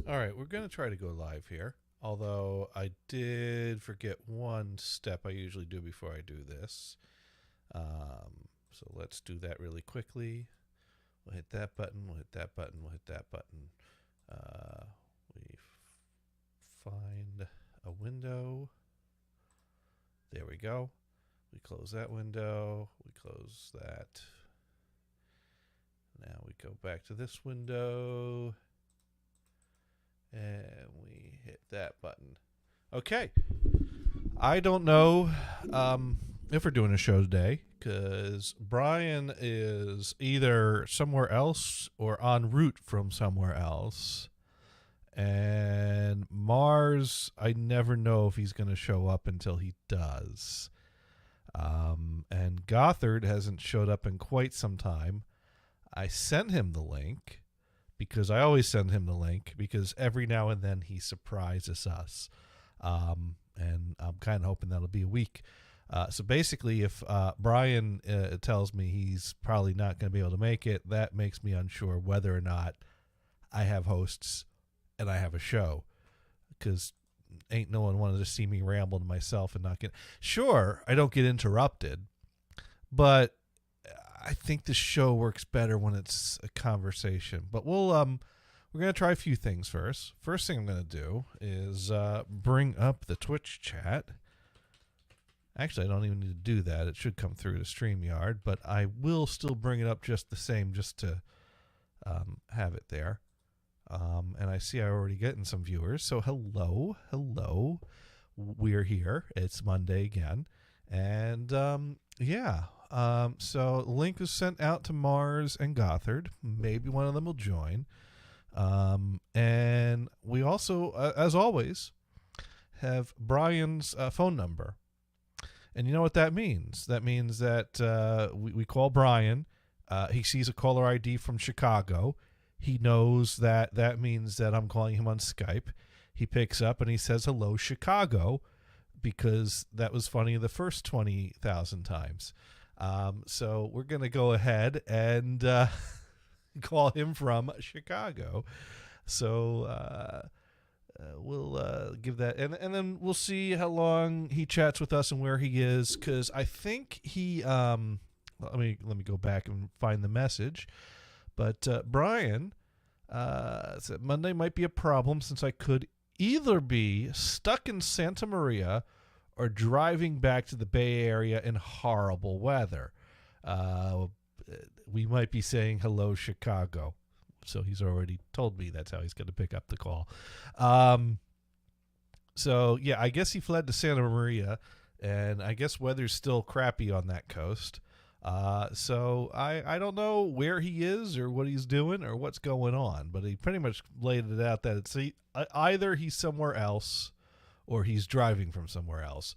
All right, we're going to try to go live here. Although I did forget one step I usually do before I do this. So let's do that really quickly. We'll hit that button, we'll hit that button, we'll hit that button. We find a window. There we go. We close that window. We close that. Now we go back to this window. And we hit that button. Okay. I don't know if we're doing a show today because Brian is either somewhere else or en route from somewhere else. And Mars, I never know if he's going to show up until he does. And Gothard hasn't showed up in quite some time. I sent him the link because I always send him the link because every now and then he surprises us. And I'm kind of hoping that'll be a week. So basically, if Brian tells me he's probably not going to be able to make it, that makes me unsure whether or not I have hosts and I have a show. Because ain't no one wanted to see me ramble to myself and not get... Sure, I don't get interrupted, but I think the show works better when it's a conversation. But we're going to try a few things first. First thing I'm going to do is bring up the Twitch chat. Actually, I don't even need to do that. It should come through to StreamYard, but I will still bring it up just the same just to have it there. And I see I'm already getting some viewers. So hello. We're here. It's Monday again. And yeah. So the link is sent out to Mars and Gothard. Maybe one of them will join. And we also, as always, have Brian's phone number. And you know what that means? That means that we call Brian. He sees a caller ID from Chicago. He knows that means that I'm calling him on Skype. He picks up and he says, hello, Chicago, because that was funny the first 20,000 times. So we're going to go ahead and call him from Chicago. So we'll give that, and then we'll see how long he chats with us and where he is, because I think he let me go back and find the message. But Brian said Monday might be a problem since I could either be stuck in Santa Maria or driving back to the Bay Area in horrible weather. We might be saying hello, Chicago. So he's already told me that's how he's going to pick up the call. So, yeah, I guess he fled to Santa Maria, and I guess weather's still crappy on that coast. So I don't know where he is or what he's doing or what's going on, but he pretty much laid it out that it's either he's somewhere else or he's driving from somewhere else.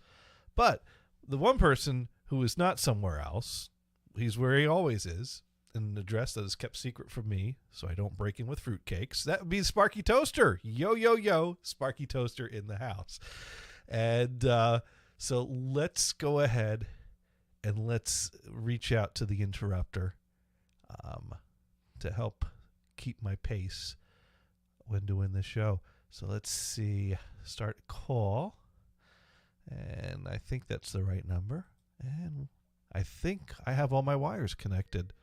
But the one person who is not somewhere else, he's where he always is, in an address that is kept secret from me so I don't break in with fruitcakes. That would be Sparky Toaster. Yo, Sparky Toaster in the house. And so let's go ahead and let's reach out to the interrupter to help keep my pace when doing this show. So let's see. Start call. And I think that's the right number. And I think I have all my wires connected.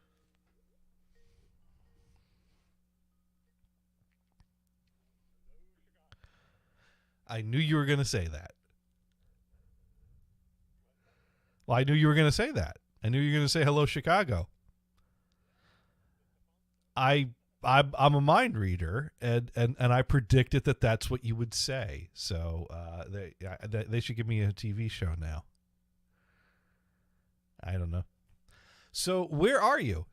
I knew you were going to say that. Well, I knew you were going to say that. I knew you were going to say hello, Chicago. I'm a mind reader, and I predicted that that's what you would say. So they should give me a TV show now. I don't know. So where are you?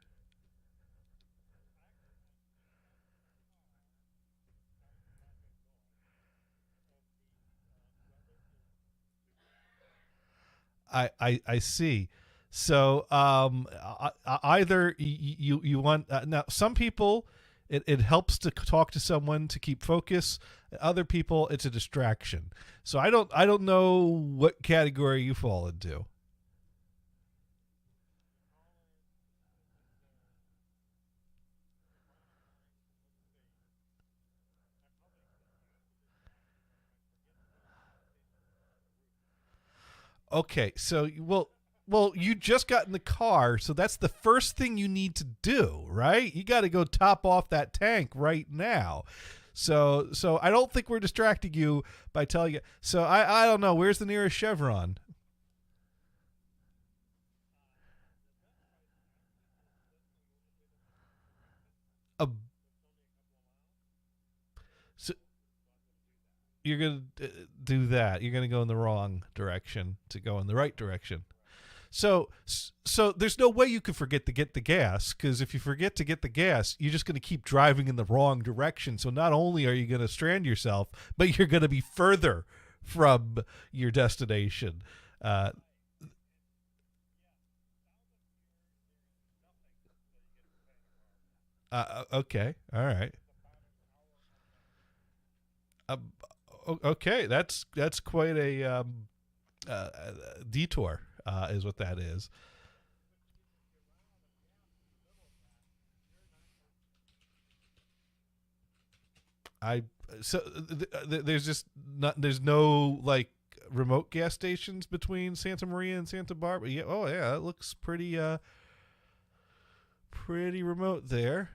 I see. So either you want now some people it helps to talk to someone to keep focus. Other people it's a distraction. So I don't know what category you fall into. Okay, so well, you just got in the car, so that's the first thing you need to do, right? You got to go top off that tank right now. So I don't think we're distracting you by telling you. So I don't know. Where's the nearest Chevron? Uh, so you're gonna do that. You're gonna go in the wrong direction to go in the right direction. So there's no way you can forget to get the gas, because if you forget to get the gas, you're just going to keep driving in the wrong direction. So not only are you going to strand yourself, but you're going to be further from your destination. Uh, okay, all right. Uh, okay, that's quite a uh, detour, is what that is. I so there's just not there's no like remote gas stations between Santa Maria and Santa Barbara. Yeah, oh yeah, it looks pretty remote there.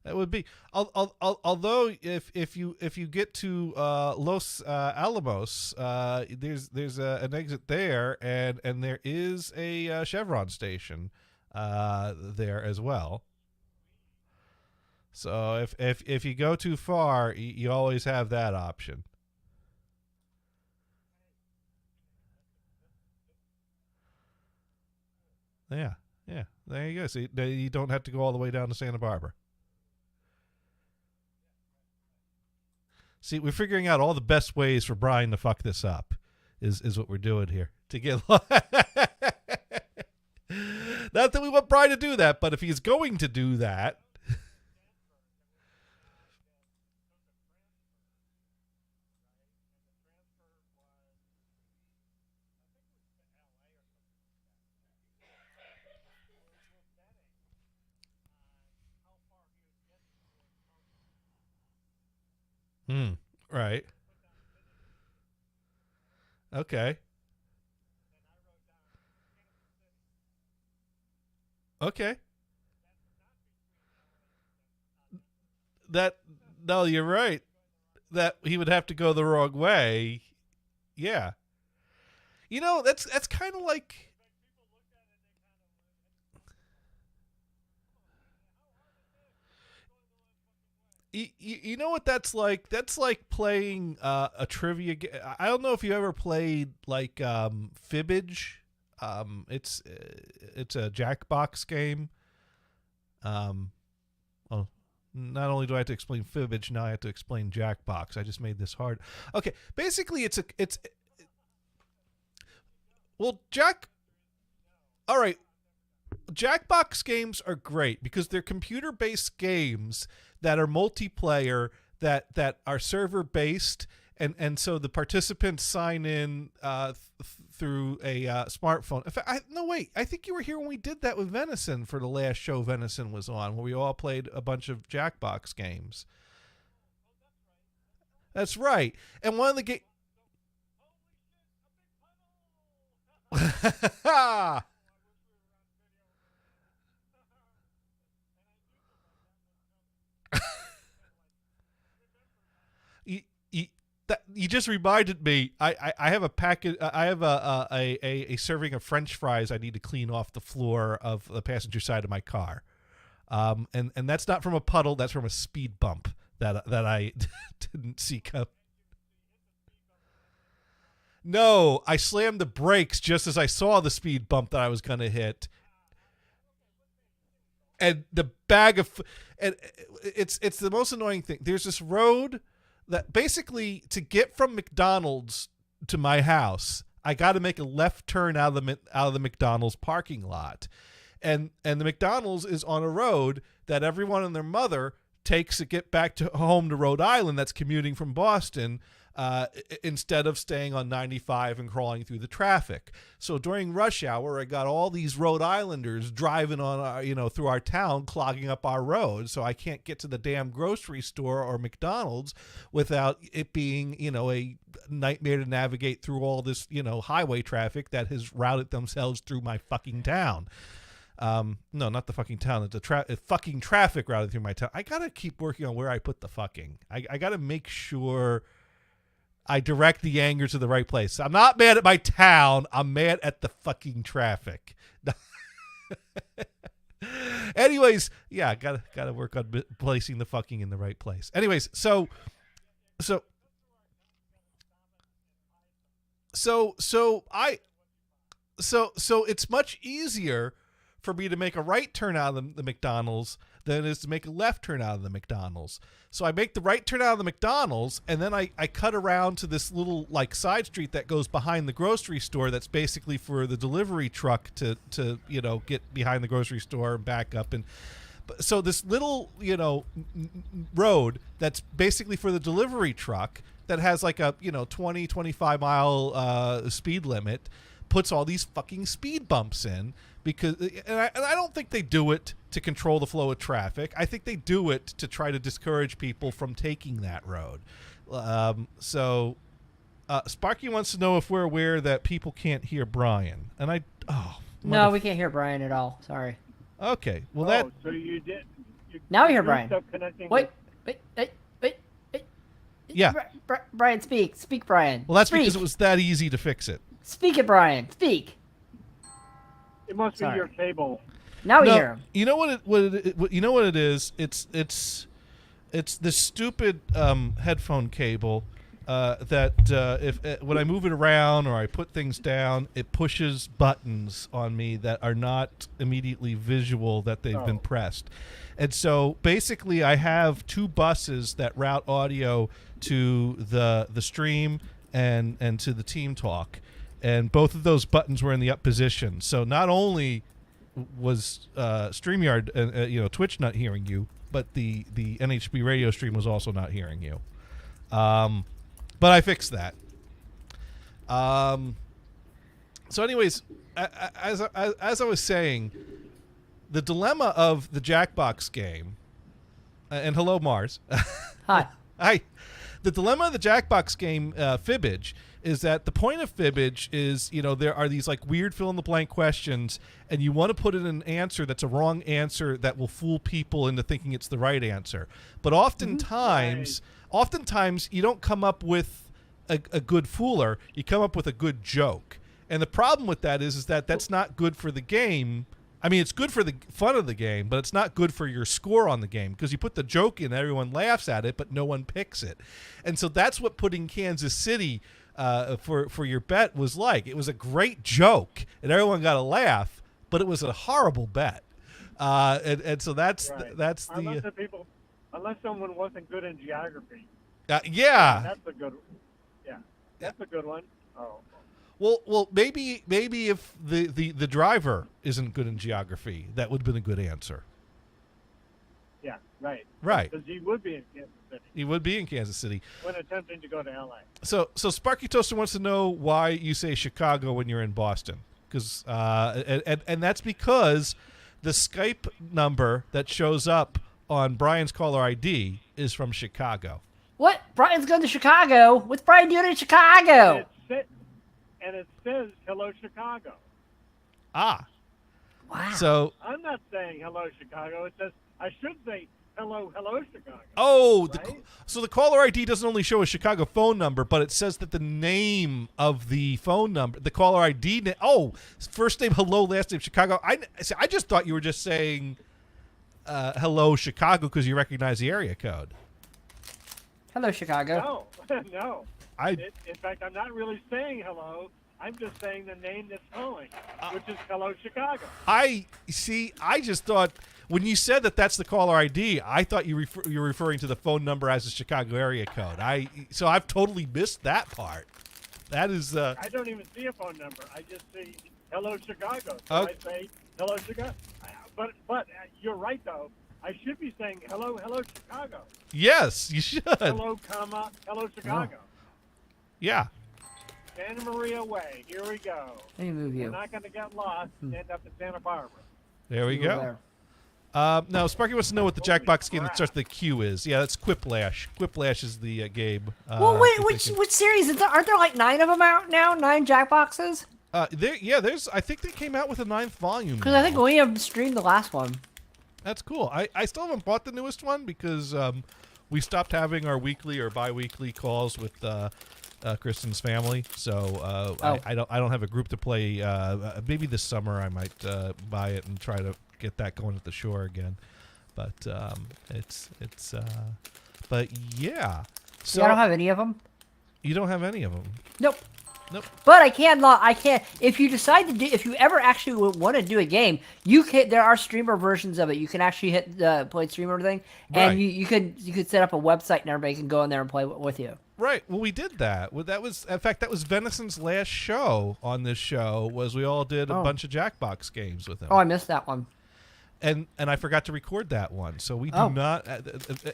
That would be although if you get to Los Alamos, there's an exit there, and there is a Chevron station there as well. So if you go too far, you always have that option. Yeah, yeah. There you go. So you don't have to go all the way down to Santa Barbara. See, we're figuring out all the best ways for Brian to fuck this up. Is what we're doing here to get. Not that we want Brian to do that, but if he's going to do that, hmm, right? Okay, okay. That no, you're right. That he would have to go the wrong way. Yeah, that's kind of like you know what that's like. That's like playing a trivia. I don't know if you ever played like Fibbage. It's a Jackbox game. Um, oh, not only do I have to explain Fibbage, now I have to explain Jackbox. I just made this hard. Okay, basically it's well Jack. All right, Jackbox games are great because they're computer-based games that are multiplayer, that are server-based, and so the participants sign in through a smartphone. In fact, no wait, I think you were here when we did that with Venison for the last show Venison was on, where we all played a bunch of Jackbox games. That's right, and one of the game. you, you, you just reminded me. I have a packet. I have a serving of French fries. I need to clean off the floor of the passenger side of my car. And that's not from a puddle. That's from a speed bump that I didn't see come. No, I slammed the brakes just as I saw the speed bump that I was going to hit, and the bag of and it's the most annoying thing. There's this road that basically to get from McDonald's to my house, I got to make a left turn out of the McDonald's parking lot, and the McDonald's is on a road that everyone and their mother takes to get back to home to Rhode Island. That's commuting from Boston. Instead of staying on 95 and crawling through the traffic. So during rush hour, I got all these Rhode Islanders driving on, through our town, clogging up our roads. So I can't get to the damn grocery store or McDonald's without it being, a nightmare to navigate through all this, highway traffic that has routed themselves through my fucking town. No, not the fucking town. It's the fucking traffic routed through my town. I got to keep working on where I put the fucking. I got to make sure I direct the anger to the right place. I'm not mad at my town. I'm mad at the fucking traffic. Anyways, yeah, gotta work on placing the fucking in the right place. Anyways, so it's much easier for me to make a right turn out of the McDonald's than it is to make a left turn out of the McDonald's. So I make the right turn out of the McDonald's, and then I cut around to this little side street that goes behind the grocery store. That's basically for the delivery truck to get behind the grocery store and back up. And so this little road that's basically for the delivery truck that has a 20-25 mile speed limit puts all these fucking speed bumps in. Because I don't think they do it to control the flow of traffic. I think they do it to try to discourage people from taking that road. Sparky wants to know if we're aware that people can't hear Brian. And no, we can't hear Brian at all. Sorry. Okay. Well, so you did. Now we hear Brian. Wait. Yeah. Brian, speak, Brian. Well, that's because it was that easy to fix it. Speak it, Brian. Speak. It must be your cable. Now we hear him. You know what it is? It's this stupid headphone cable that when I move it around or I put things down, it pushes buttons on me that are not immediately visual that they've been pressed. And so basically I have two buses that route audio to the stream and to the Team Talk. And both of those buttons were in the up position. So not only was StreamYard, Twitch not hearing you, but the NHB radio stream was also not hearing you. But I fixed that. So anyways, as I was saying, the dilemma of the Jackbox game, and hello, Mars. Hi. Hi. The dilemma of the Jackbox game, Fibbage, is that the point of Fibbage is, there are these weird fill-in-the-blank questions, and you want to put in an answer that's a wrong answer that will fool people into thinking it's the right answer. But oftentimes you don't come up with a good fooler. You come up with a good joke. And the problem with that is that that's not good for the game. I mean, it's good for the fun of the game, but it's not good for your score on the game because you put the joke in, everyone laughs at it, but no one picks it. And so that's what putting Kansas City for your bet was like. It was a great joke, and everyone got a laugh, but it was a horrible bet. And so that's unless someone wasn't good in geography. Yeah. That's a good. Yeah, that's a good one. Oh. Well, maybe if the driver isn't good in geography, that would have been a good answer. Yeah, right. Right. Because he would be in Kansas City. He would be in Kansas City. When attempting to go to L.A. So Sparky Toaster wants to know why you say Chicago when you're in Boston. Because and that's because the Skype number that shows up on Brian's caller ID is from Chicago. What? Brian's going to Chicago? What's Brian doing in Chicago? And it says hello Chicago. Ah. Wow. So I'm not saying hello Chicago. It says I should say hello Chicago. Oh, right? So the caller ID doesn't only show a Chicago phone number, but it says that the name of the phone number, the caller ID. First name hello, last name Chicago. I just thought you were just saying hello Chicago because you recognize the area code. Hello Chicago. No. In fact, I'm not really saying hello. I'm just saying the name that's calling, which is Hello Chicago. I just thought when you said that that's the caller ID, I thought you're referring to the phone number as a Chicago area code. So I've totally missed that part. That is. I don't even see a phone number. I just see hello Chicago. So I say hello Chicago. But you're right though. I should be saying hello Chicago. Yes, you should. Hello Chicago. Oh. Yeah. Santa Maria Way. Here we go. Let me move you. We're not going to get lost and end up in Santa Barbara. There we go. Now, Sparky wants to know what the Jackbox game that starts with the Q is. Yeah, that's Quiplash. Quiplash is the game. Well, wait, which series? Aren't there like 9 of them out now? 9 Jackboxes? There's. I think they came out with a 9th volume. Because I think we have streamed the last one. That's cool. I still haven't bought the newest one because we stopped having our weekly or bi-weekly calls with Kristen's family. So I don't have a group to play. Maybe this summer I might buy it and try to get that going at the shore again. But but yeah. So I don't have any of them. You don't have any of them. Nope. Nope. But I can't. If you decide to do, if you ever actually want to do a game, you can. There are streamer versions of it. You can actually hit the play streamer thing, and Right. you could set up a website and everybody can go in there and play with you. Right. Well, we did that. Well, that was, in fact, that was Venison's last show on this show. Was we all did a bunch of Jackbox games with him. Oh, I missed that one. And I forgot to record that one, so we do not.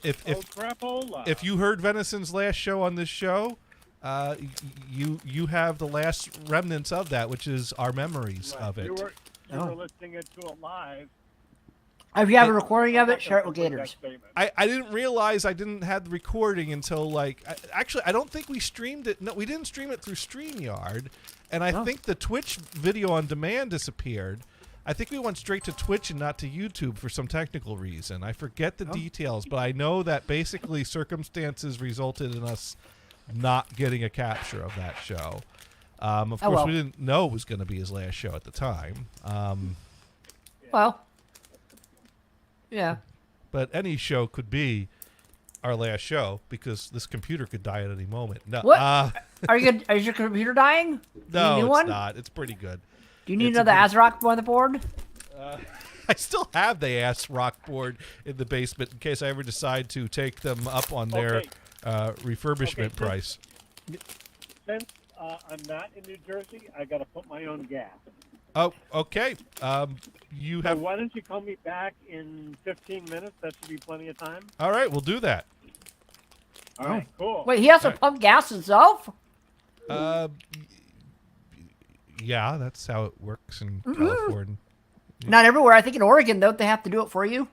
If you heard Venison's last show on this show, you have the last remnants of that, which is our memories of it. You were listening to it live. If you have a recording of it, share it with Gators. I didn't realize I didn't have the recording until actually I don't think we streamed it. No, we didn't stream it through StreamYard, and I think the Twitch video on demand disappeared. I think we went straight to Twitch and not to YouTube for some technical reason. I forget the details, but I know that basically circumstances resulted in us not getting a capture of that show. Of course, we didn't know it was going to be his last show at the time. Well, yeah. But any show could be our last show because this computer could die at any moment. No, What? Is your computer dying? No, it's one? Not. It's pretty good. Do you need another ASRock motherboard? I still have the ASRock board in the basement in case I ever decide to take them up on their refurbishment price. Since I'm not in New Jersey, I got to put my own gas. Oh, okay. You have. Why don't you call me back in 15 minutes? That should be plenty of time. All right, we'll do that. All right, cool. Wait, he has to pump gas himself? Yeah, that's how it works in California. Not everywhere. I think in Oregon, don't they have to do it for you?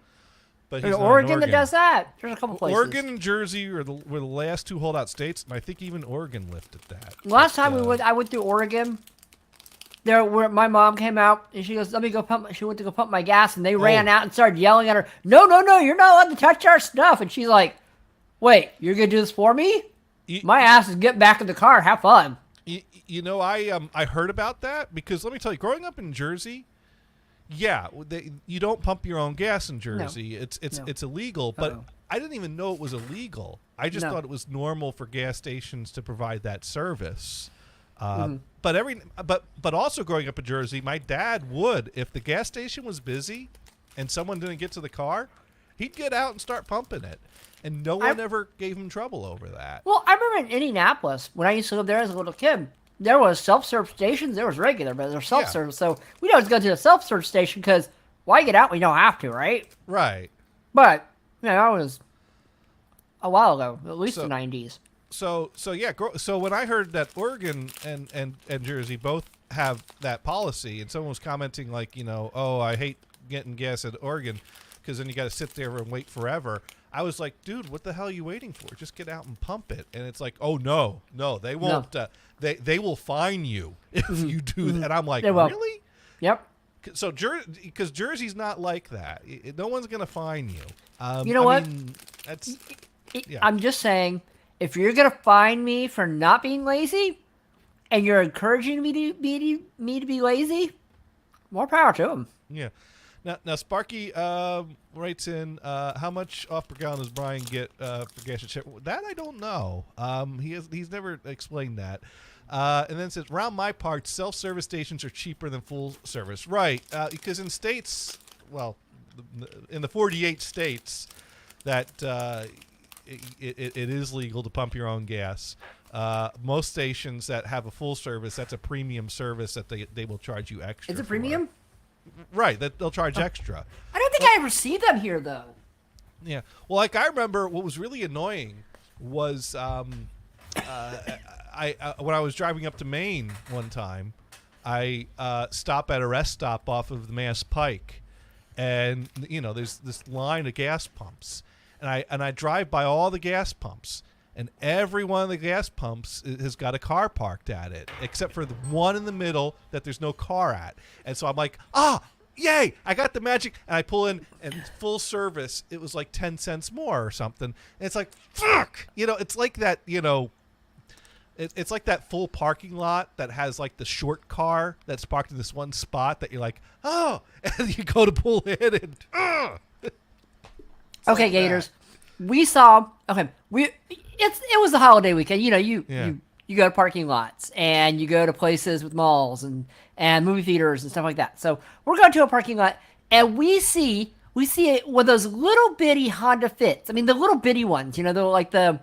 But There's Oregon that does that. There's a couple places. Oregon and Jersey were the last two holdout states, and I think even Oregon lifted that. Last time I went through Oregon. There, where my mom came out and she goes, "Let me go pump." She went to go pump my gas, and they ran out and started yelling at her, "No, no, no! You're not allowed to touch our stuff!" And she's like, "Wait, you're gonna do this for me? My ass is getting back in the car. Have fun." You know, I heard about that because let me tell you, growing up in Jersey, yeah, you don't pump your own gas in Jersey. No. It's illegal, but I didn't even know it was illegal. I just thought it was normal for gas stations to provide that service. But also growing up in Jersey, my dad would, if the gas station was busy and someone didn't get to the car, he'd get out and start pumping it. And no one ever gave him trouble over that. Well, I remember in Indianapolis, when I used to live there as a little kid, there was self-serve stations. There was regular, but there was self-serve. Yeah. So we'd always go to the self-serve station because why get out when you don't have to, right? Right. But, that was a while ago, at least the 90s. So when I heard that Oregon and Jersey both have that policy, and someone was commenting like, I hate getting gas at Oregon because then you got to sit there and wait forever. I was like, dude, what the hell are you waiting for? Just get out and pump it. And it's like, oh no, they won't. No. They will fine you if you do that. I'm like, really? Yep. So because Jersey's not like that. No one's gonna fine you. You know what? That's. Yeah. I'm just saying, if you're gonna fine me for not being lazy, and you're encouraging me to be lazy, more power to them. Yeah. Now Sparky writes in, how much off per gallon does Brian get for gas and ship? That I don't know. He's never explained that. And then it says, around my parts, self-service stations are cheaper than full service. Right, because in states, well, in the 48 states that it is legal to pump your own gas. Most stations that have a full service, that's a premium service that they will charge you extra. Is it for. premium? Right, that they'll charge extra. I don't think I ever see them here though. Yeah. Well, like I remember what was really annoying was I when I was driving up to Maine one time, I stop at a rest stop off of the Mass Pike, and there's this line of gas pumps, and I drive by all the gas pumps, and every one of the gas pumps has got a car parked at it, except for the one in the middle that there's no car at. And so I'm like, yay, I got the magic. And I pull in, and full service, it was like 10 cents more or something. And it's like, fuck! It's like that, it's like that full parking lot that has like the short car that's parked in this one spot that you're like, oh, and you go to pull in and, Okay, like Gators. We saw. Okay, it was the holiday weekend. You go to parking lots and you go to places with malls and movie theaters and stuff like that. So we're going to a parking lot and we see one of those little bitty Honda Fits. I mean, the little bitty ones. They're like the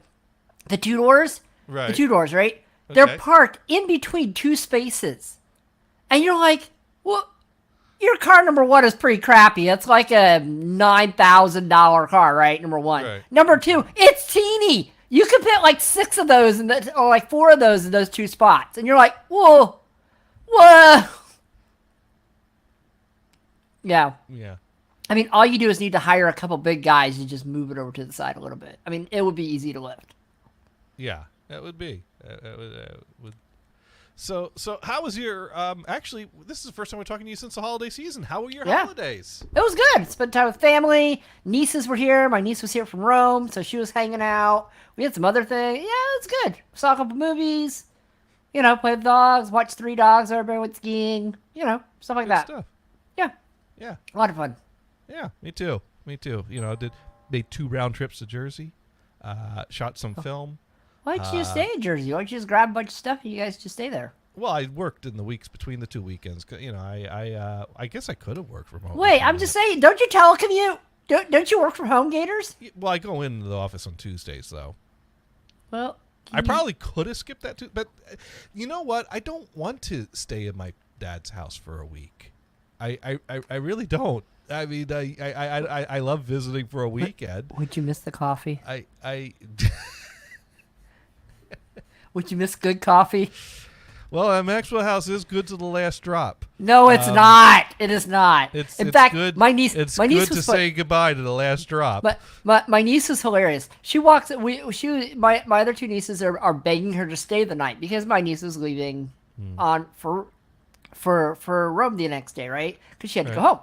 2 doors. Right. The 2 doors, right? Okay. They're parked in between 2 spaces, and you're like, well. Your car, number one, is pretty crappy. It's like a $9,000 car, right? Number one. Right. Number two, it's teeny. You could fit like 6 of those or like 4 of those in those 2 spots. And you're like, whoa. Yeah. Yeah. I mean, all you do is need to hire a couple big guys and just move it over to the side a little bit. I mean, it would be easy to lift. Yeah, that would be. That would. So how was your? Actually, this is the first time we're talking to you since the holiday season. How were your holidays? It was good. Spent time with family. Nieces were here. My niece was here from Rome, so she was hanging out. We had some other things. Yeah, it was good. Saw a couple movies. Played with dogs. Watched 3 dogs. Everybody went skiing. Stuff like Good that. stuff. Yeah. Yeah. A lot of fun. Yeah, me too. Made 2 round trips to Jersey. Shot some film. Why didn't you stay in Jersey? Why don't you just grab a bunch of stuff and you guys just stay there? Well, I worked in the weeks between the 2 weekends. I guess I could have worked from home. Wait, I'm just saying, don't you telecommute? Don't you work from home, Gators? Well, I go into the office on Tuesdays, though. Well, I probably could have skipped that too, but you know what? I don't want to stay in my dad's house for a week. I really don't. I mean, I love visiting for a weekend. Would you miss the coffee? I Would you miss good coffee? Well, Maxwell House is good to the last drop. No, it's not. It is not. In fact, good. my niece. It's my niece good was to say goodbye to the last drop. But my niece is hilarious. She walks. My other 2 nieces are begging her to stay the night because my niece is leaving on for Rome the next day, right? Because she had to go home.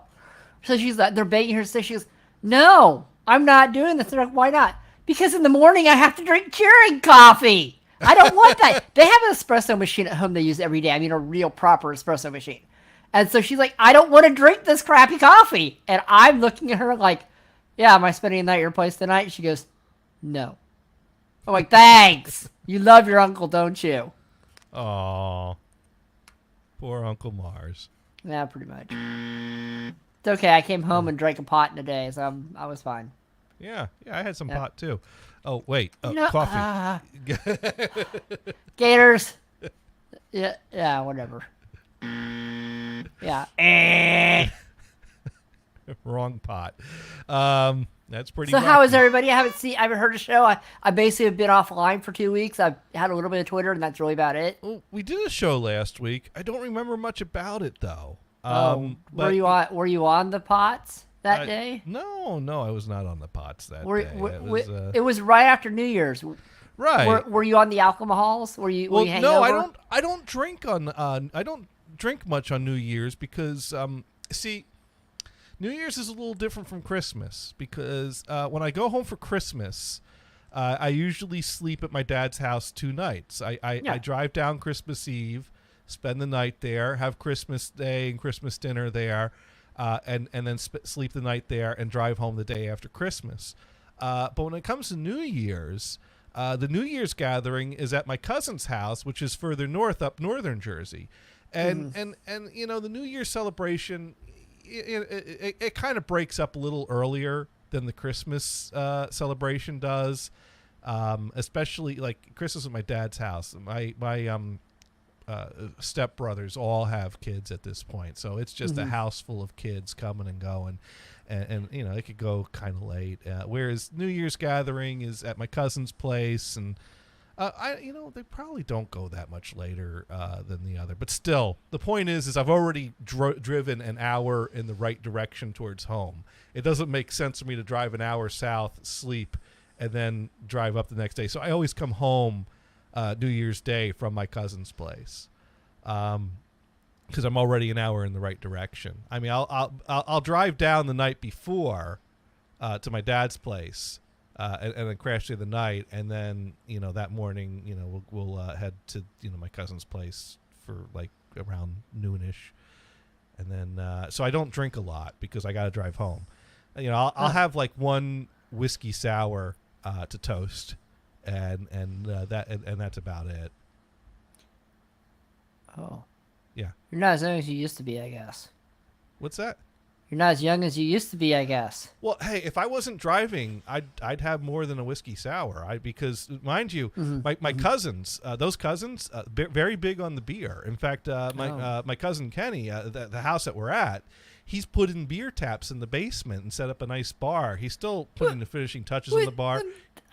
So they're begging her to stay. She goes, "No, I'm not doing this." They're like, "Why not?" Because in the morning I have to drink Keurig coffee. I don't want that. They have an espresso machine at home they use every day. I mean, a real proper espresso machine. And so she's like, I don't want to drink this crappy coffee. And I'm looking at her like, yeah, am I spending the night at your place tonight? She goes, no. I'm like, thanks. You love your uncle, don't you? Aw. Poor Uncle Mars. Yeah, pretty much. It's okay. I came home and drank a pot in a day, so I was fine. Yeah, I had some pot too. Oh, wait, No, coffee. Gators. Yeah, whatever. Yeah. Wrong pot. That's pretty. So how is everybody? I haven't heard a show. I basically have been offline for 2 weeks. I've had a little bit of Twitter, and that's really about it. Well, we did a show last week. I don't remember much about it though. Were you on the pots that day? No, I was not on the pots that day. It was right after New Year's. Right. Were you on the alcohols? Were you hanging no, over? I don't drink on. I don't drink much on New Year's because see, New Year's is a little different from Christmas because when I go home for Christmas, I usually sleep at my dad's house 2 nights. I drive down Christmas Eve, spend the night there, have Christmas Day and Christmas dinner there, and then sleep the night there and drive home the day after Christmas. But when it comes to New Year's, the New Year's gathering is at my cousin's house, which is further north up northern Jersey. And the New Year's celebration, it kind of breaks up a little earlier than the Christmas celebration does. Especially like Chris is at my dad's house. My stepbrothers all have kids at this point, so it's just a house full of kids coming and going, and you know, it could go kind of late. Whereas New Year's gathering is at my cousin's place, and they probably don't go that much later than the other. But still, the point is I've already driven an hour in the right direction towards home. It doesn't make sense for me to drive an hour south, sleep, and then drive up the next day. So I always come home New Year's Day from my cousin's place, because I'm already an hour in the right direction. I mean, I'll drive down the night before to my dad's place, and then crash through the night, and then that morning we'll head to my cousin's place for like around noonish, and then so I don't drink a lot because I got to drive home. I'll have like one whiskey sour to toast. And that's about it. Oh. Yeah. You're not as young as you used to be, I guess. What's that? You're not as young as you used to be, I guess. Well, hey, if I wasn't driving, I'd have more than a whiskey sour. Because mind you, my cousins, those cousins, very big on the beer. In fact, my cousin Kenny, the house that we're at, he's put in beer taps in the basement and set up a nice bar. He's still putting the finishing touches on the bar.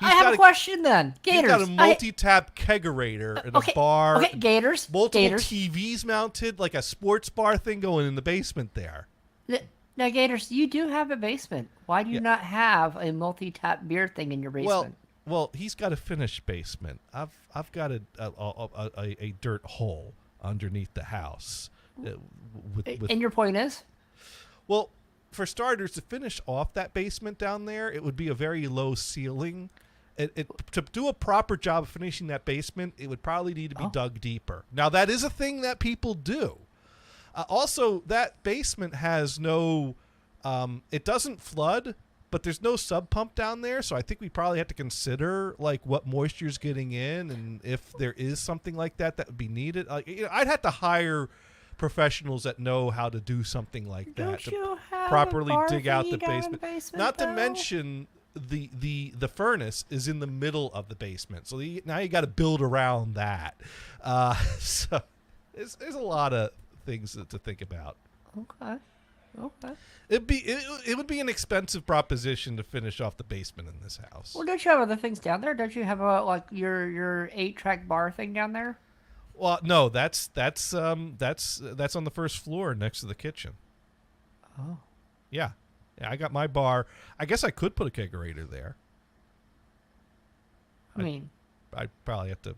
I have a question then. Gators. He's got a multi-tap kegerator in a bar. Okay, Gators. Multiple TVs mounted, like a sports bar thing going in the basement there. Now, Gators, you do have a basement. Why do you not have a multi-tap beer thing in your basement? Well, he's got a finished basement. I've got a dirt hole underneath the house. And your point is? Well, for starters, to finish off that basement down there, it would be a very low ceiling. To do a proper job of finishing that basement, it would probably need to be dug deeper. Now, that is a thing that people do. Also, that basement has no... it doesn't flood, but there's no sub pump down there, so I think we probably have to consider like what moisture is getting in, and if there is something like that would be needed. I'd have to hire professionals that know how to do something like that to properly dig out the basement. Not to mention the furnace is in the middle of the basement, so now you got to build around that. So there's a lot of things to think about. Okay. It would be an expensive proposition to finish off the basement in this house. Well, don't you have other things down there? Don't you have like your 8-track bar thing down there? Well, no, that's on the first floor next to the kitchen. Oh. Yeah, I got my bar. I guess I could put a kegerator there. I mean, I'd probably have to,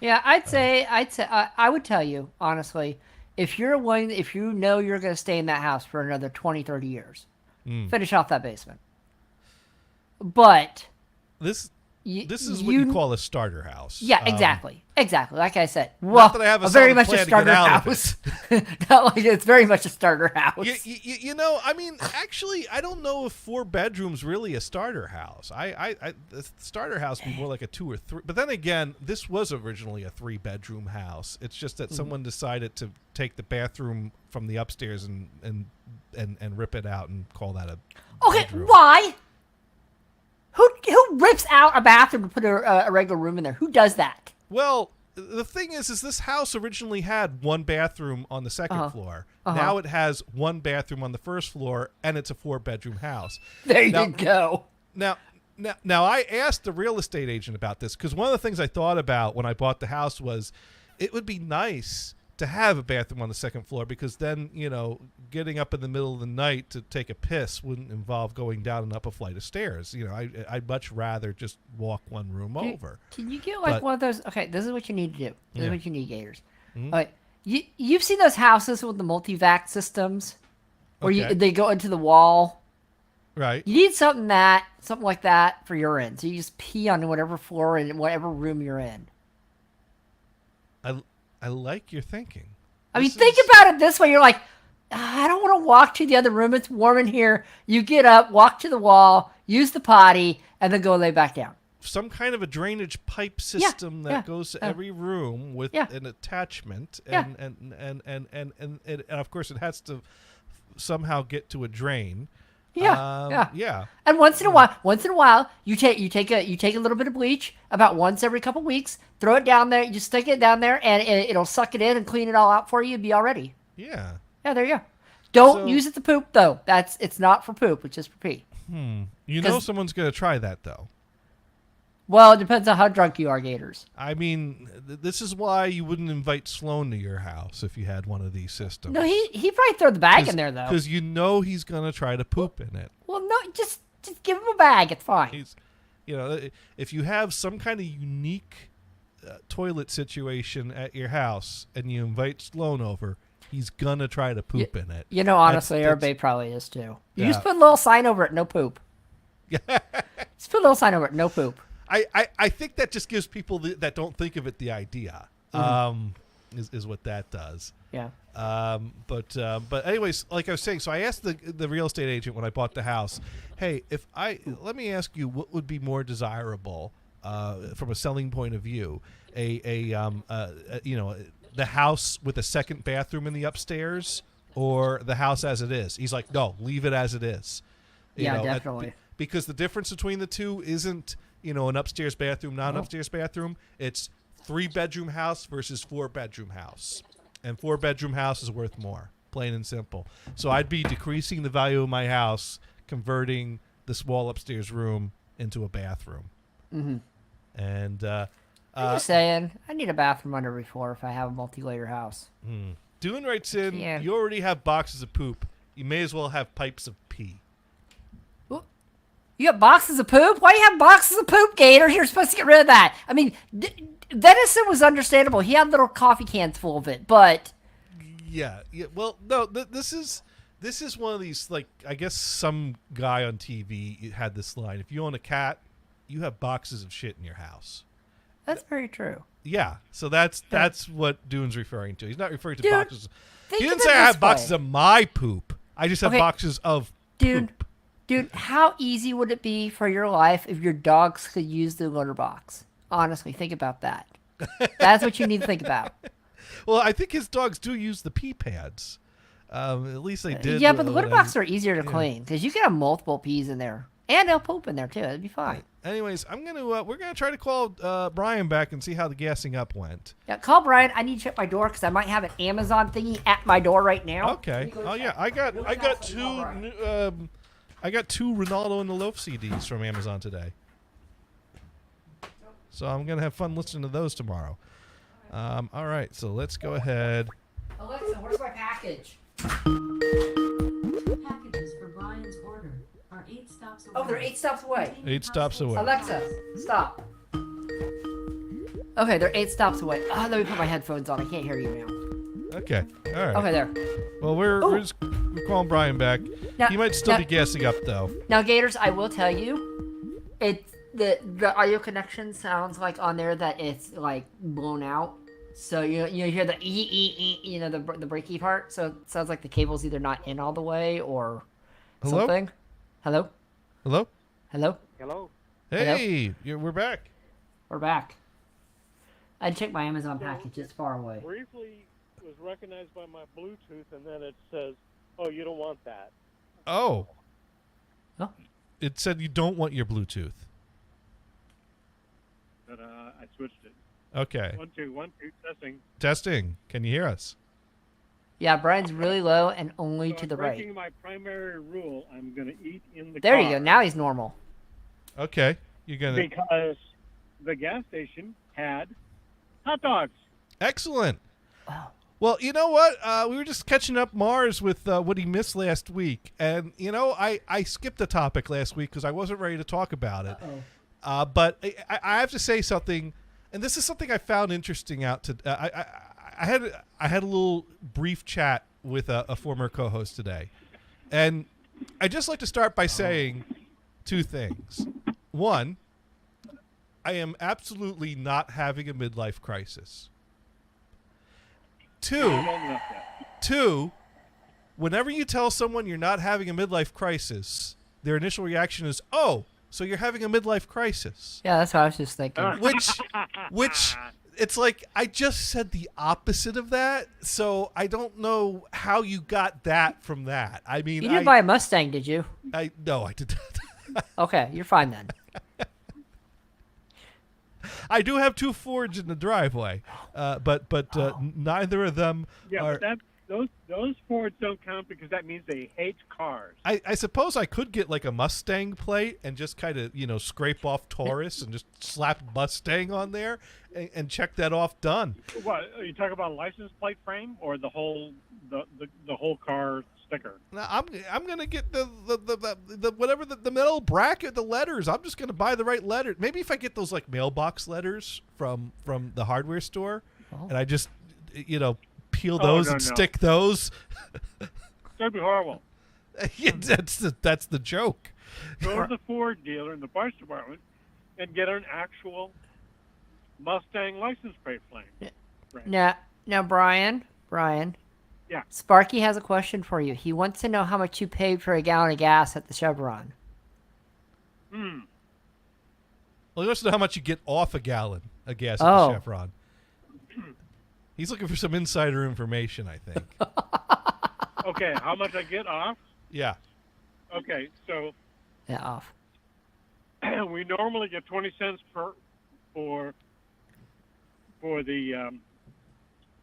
Yeah, I'd say I would tell you honestly, if you know you're going to stay in that house for another 20, 30 years, finish off that basement. But this is what you call a starter house. Yeah, exactly. Like I said, not that I have a very much a plan starter to get out house. Not like it's very much a starter house. I mean, actually, I don't know if 4 bedrooms really a starter house. The starter house would be more like a 2 or 3. But then again, this was originally a 3-bedroom house. It's just that someone decided to take the bathroom from the upstairs and rip it out and call that a bedroom. Why? Who rips out a bathroom to put a regular room in there? Who does that? Well, the thing is this house originally had 1 bathroom on the second floor. Now it has 1 bathroom on the first floor, and it's a 4-bedroom house. There you go. Now, I asked the real estate agent about this because one of the things I thought about when I bought the house was it would be nice to have a bathroom on the second floor because then, getting up in the middle of the night to take a piss wouldn't involve going down and up a flight of stairs. I'd much rather just walk one room over. Can you get one of those? Okay, this is what you need to do. This is what you need, Gators. You've seen those houses with the multi-vac systems where they go into the wall? Right. You need something like that for urine. So you just pee on whatever floor and whatever room you're in. I like your thinking. Think about it this way. You're like, I don't want to walk to the other room. It's warm in here. You get up, walk to the wall, use the potty, and then go lay back down. Some kind of a drainage pipe system that goes to every room with an attachment, and of course it has to somehow get to a drain. Yeah. And once in a while, you take a little bit of bleach about once every couple weeks, throw it down there, you stick it down there, and it'll suck it in and clean it all out for you and be all ready. Yeah. Yeah, there you go. Don't use it to poop though. It's not for poop. It's just for pee. You know someone's gonna try that though. Well, it depends on how drunk you are, Gators. I mean, this is why you wouldn't invite Sloan to your house if you had one of these systems. No, he probably throw the bag in there though. Because you know he's gonna try to poop in it. Well, no, just give him a bag. It's fine. If you have some kind of unique toilet situation at your house and you invite Sloan over, he's gonna try to poop in it. Honestly, everybody probably is too. You just put a little sign over it, no poop. Yeah. Just put a little sign over it, no poop. I think that just gives people that don't think of it the idea. Is what that does. Yeah. But anyways, like I was saying, so I asked the real estate agent when I bought the house, hey, let me ask you, what would be more desirable from a selling point of view? The house with a second bathroom in the upstairs, or the house as it is? He's like, no, leave it as it is. Definitely. Because the difference between the two isn't an upstairs bathroom, not an upstairs bathroom. It's 3-bedroom house versus 4-bedroom house. And 4-bedroom house is worth more, plain and simple. So I'd be decreasing the value of my house, converting the small upstairs room into a bathroom. Mm-hmm. And I'm just saying, I need a bathroom under every floor if I have a multi-layer house. Dune writes in, you already have boxes of poop. You may as well have pipes of pee. You have boxes of poop? Why do you have boxes of poop, Gators? You're supposed to get rid of that. I mean, venison was understandable. He had little coffee cans full of it, but... Yeah. Well, no, this is one of these, like, I guess some guy on TV had this line. If you own a cat, you have boxes of shit in your house. That's very true. Yeah. So that's what Dune's referring to. He's not referring to boxes. He didn't say I have boxes of my poop. I just have boxes of poop. Dude, how easy would it be for your life if your dogs could use the litter box? Honestly, think about that. That's what you need to think about. Well, I think his dogs do use the pee pads. At least they did. Yeah, but the litter boxes are easier to clean because you can have multiple pees in there, and they'll poop in there too. It'd be fine. Anyways, we're gonna try to call Brian back and see how the gassing up went. Yeah, call Brian. I need to check my door because I might have an Amazon thingy at my door right now. Okay. Oh yeah, I got two. I got 2 Ronaldo in the Loaf CDs from Amazon today. So I'm going to have fun listening to those tomorrow. All right, so let's go ahead. Alexa, where's my package? Packages for Brian's order are 8 stops away. Oh, they're 8 stops away. 8 stops away. Alexa, stop. Okay, they're 8 stops away. Let me put my headphones on. I can't hear you now. Okay, all right. Okay, there. Well, we're calling Brian back. Now, he might still be gassing up, though. Now, Gators, I will tell you, the audio connection sounds like on there that it's like blown out. So you hear the the breaky part. So it sounds like the cable's either not in all the way or something. Hello. Hello. Hello. Hello. Hey, we're back. We're back. I checked my Amazon package. It's far away. Briefly was recognized by my Bluetooth, and then it says, "Oh, you don't want that." Oh. Oh. It said you don't want your Bluetooth. But I switched it. Okay. 1 2 1 2 testing. Testing. Can you hear us? Yeah, Brian's really low and only So to the breaking right. my primary rule, I'm going to eat in the There car. you go. Now he's normal. Okay. You're gonna. Because the gas station had hot dogs. Excellent. Wow. Well, you know what? We were just catching up Mars with what he missed last week. And, I skipped the topic last week because I wasn't ready to talk about it. Uh-oh. But I have to say something, and this is something I found interesting out to. I had a little brief chat with a former co-host today. And I'd just like to start by saying 2 things. 1, I am absolutely not having a midlife crisis. 2, whenever you tell someone you're not having a midlife crisis, their initial reaction is, "Oh, so you're having a midlife crisis." Yeah, that's what I was just thinking. Which it's like I just said the opposite of that, so I don't know how you got that from that. I mean, You didn't buy a Mustang, did you? No, I did not. Okay, you're fine then. I do have 2 Fords in the driveway, but neither of them are. But those Fords don't count because that means they hate cars. I suppose I could get like a Mustang plate and just kind of scrape off Taurus and just slap Mustang on there and check that off. Done. What are you talking about? A license plate frame or the whole car sticker? Now, I'm gonna get the whatever the metal bracket, the letters. I'm just gonna buy the right letter. Maybe if I get those like mailbox letters from the hardware store, and I just peel those and stick those. That'd be horrible. Yeah, that's the joke. Go to the Ford dealer in the parts department and get an actual Mustang license plate frame. Now, Brian. Yeah. Sparky has a question for you. He wants to know how much you paid for a gallon of gas at the Chevron. Well, he wants to know how much you get off a gallon of gas at the Chevron. He's looking for some insider information, I think. Okay, how much I get off? Yeah. Okay, so Yeah, off. we normally get 20 cents for the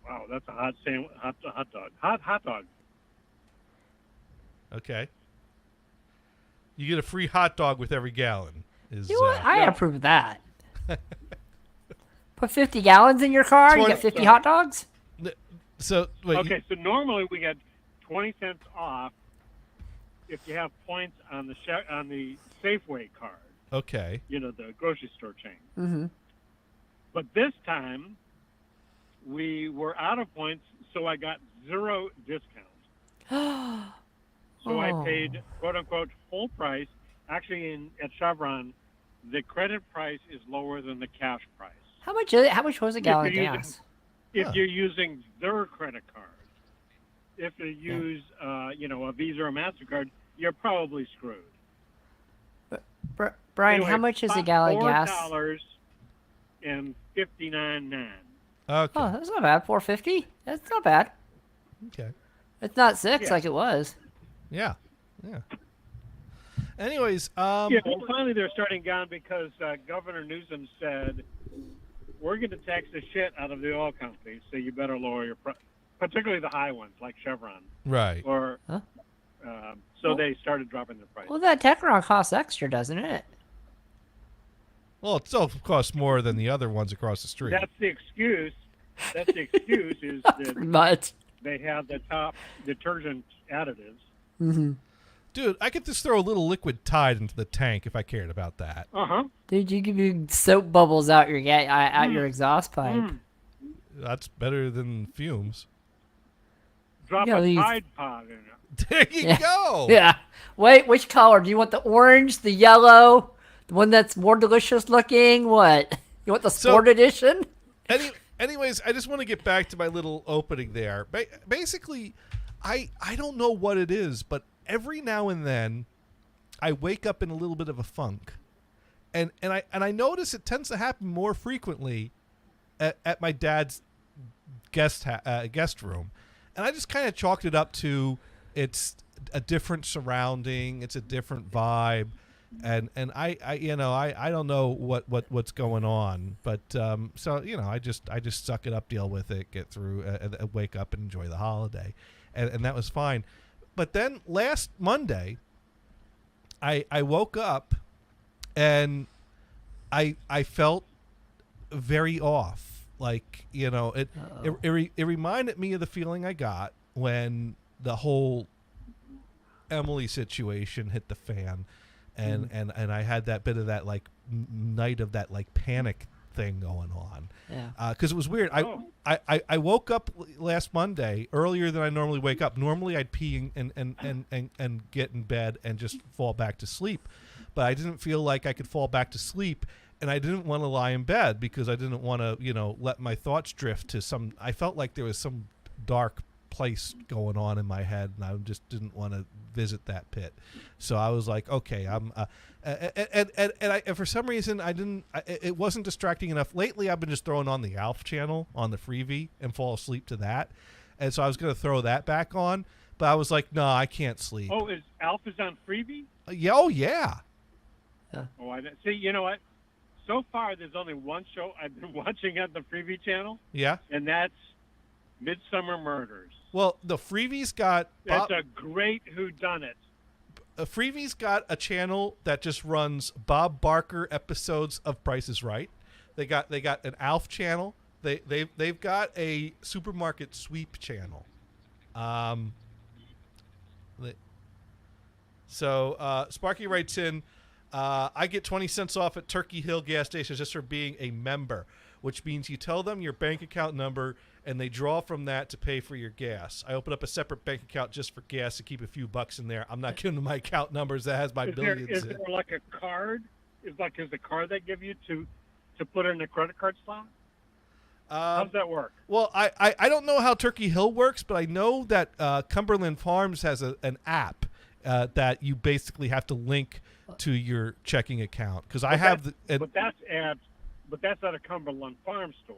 wow, that's a hot hot dog. Okay. You get a free hot dog with every gallon. You know what? I approve of that. Put 50 gallons in your car, you get 50 hot dogs? So wait, okay, so normally we get 20 cents off if you have points on the Safeway card. Okay. The grocery store chain. Mm-hmm. But this time we were out of points, so I got 0 discount. So I paid quote unquote full price. Actually, at Chevron, the credit price is lower than the cash price. How much is it? How much was a gallon of gas? If you're using their credit card, if you use a Visa or MasterCard, you're probably screwed. Brian, anyway, how much is a gallon of gas? $4.59. Okay. Oh, that's not bad. $4.50. That's not bad. Okay. It's not $6 like it was. Yeah. Anyways, well, finally they're starting down because Governor Newsom said we're going to tax the shit out of the oil companies, so you better lower your price, particularly the high ones like Chevron. Right. Huh? So they started dropping their price. Well, that Techron costs extra, doesn't it? Well, it still costs more than the other ones across the street. That's the excuse. Is Pretty much. they have the top detergent additives. Mm-hmm. Dude, I could just throw a little liquid Tide into the tank if I cared about that. Dude, you can do soap bubbles out your your exhaust pipe. That's better than fumes. Drop a Tide Pod in it. There you go. Yeah. Wait, which color? Do you want the orange, the yellow, the one that's more delicious looking? What? You want the sport edition? Anyways, I just want to get back to my little opening there. Basically, I don't know what it is, but every now and then I wake up in a little bit of a funk. And I notice it tends to happen more frequently at my dad's guest room. And I just kind of chalked it up to it's a different surrounding, it's a different vibe, and I don't know what's going on, but so I just suck it up, deal with it, get through, wake up and enjoy the holiday, and that was fine. But then last Monday, I woke up and I felt very off. Like, it reminded me of the feeling I got when the whole Emily situation hit the fan, and I had that bit of that like night of that like panic thing going on. Yeah. Because it was weird. I woke up last Monday earlier than I normally wake up. Normally I'd pee and get in bed and just fall back to sleep, but I didn't feel like I could fall back to sleep. And I didn't want to lie in bed because I didn't want to, let my thoughts drift to I felt like there was some dark place going on in my head, and I just didn't want to visit that pit. So I was like, okay, and for some reason it wasn't distracting enough. Lately, I've been just throwing on the Alf channel on the freebie and fall asleep to that. And so I was going to throw that back on, but I was like, no, I can't sleep. Oh, Alf is on freebie? Yeah. Oh, yeah. Oh, I didn't. See, you know what? So far, there's only one show I've been watching on the freebie channel. Yeah. And that's Midsummer Murders. Well, the freebie's got... That's a great whodunit. Freebie's got a channel that just runs Bob Barker episodes of Price is Right. They got an Alf channel. They've got a supermarket sweep channel. So Sparky writes in, I get 20 cents off at Turkey Hill gas stations just for being a member, which means you tell them your bank account number and they draw from that to pay for your gas. I open up a separate bank account just for gas to keep a few bucks in there. I'm not giving them my account numbers that has my billions is there like a card? Is the card they give you to put in a credit card slot? How does that work? Well, I don't know how Turkey Hill works, but I know that Cumberland Farms has an app that you basically have to link to your checking account. Because I have but that's at a Cumberland Farm store.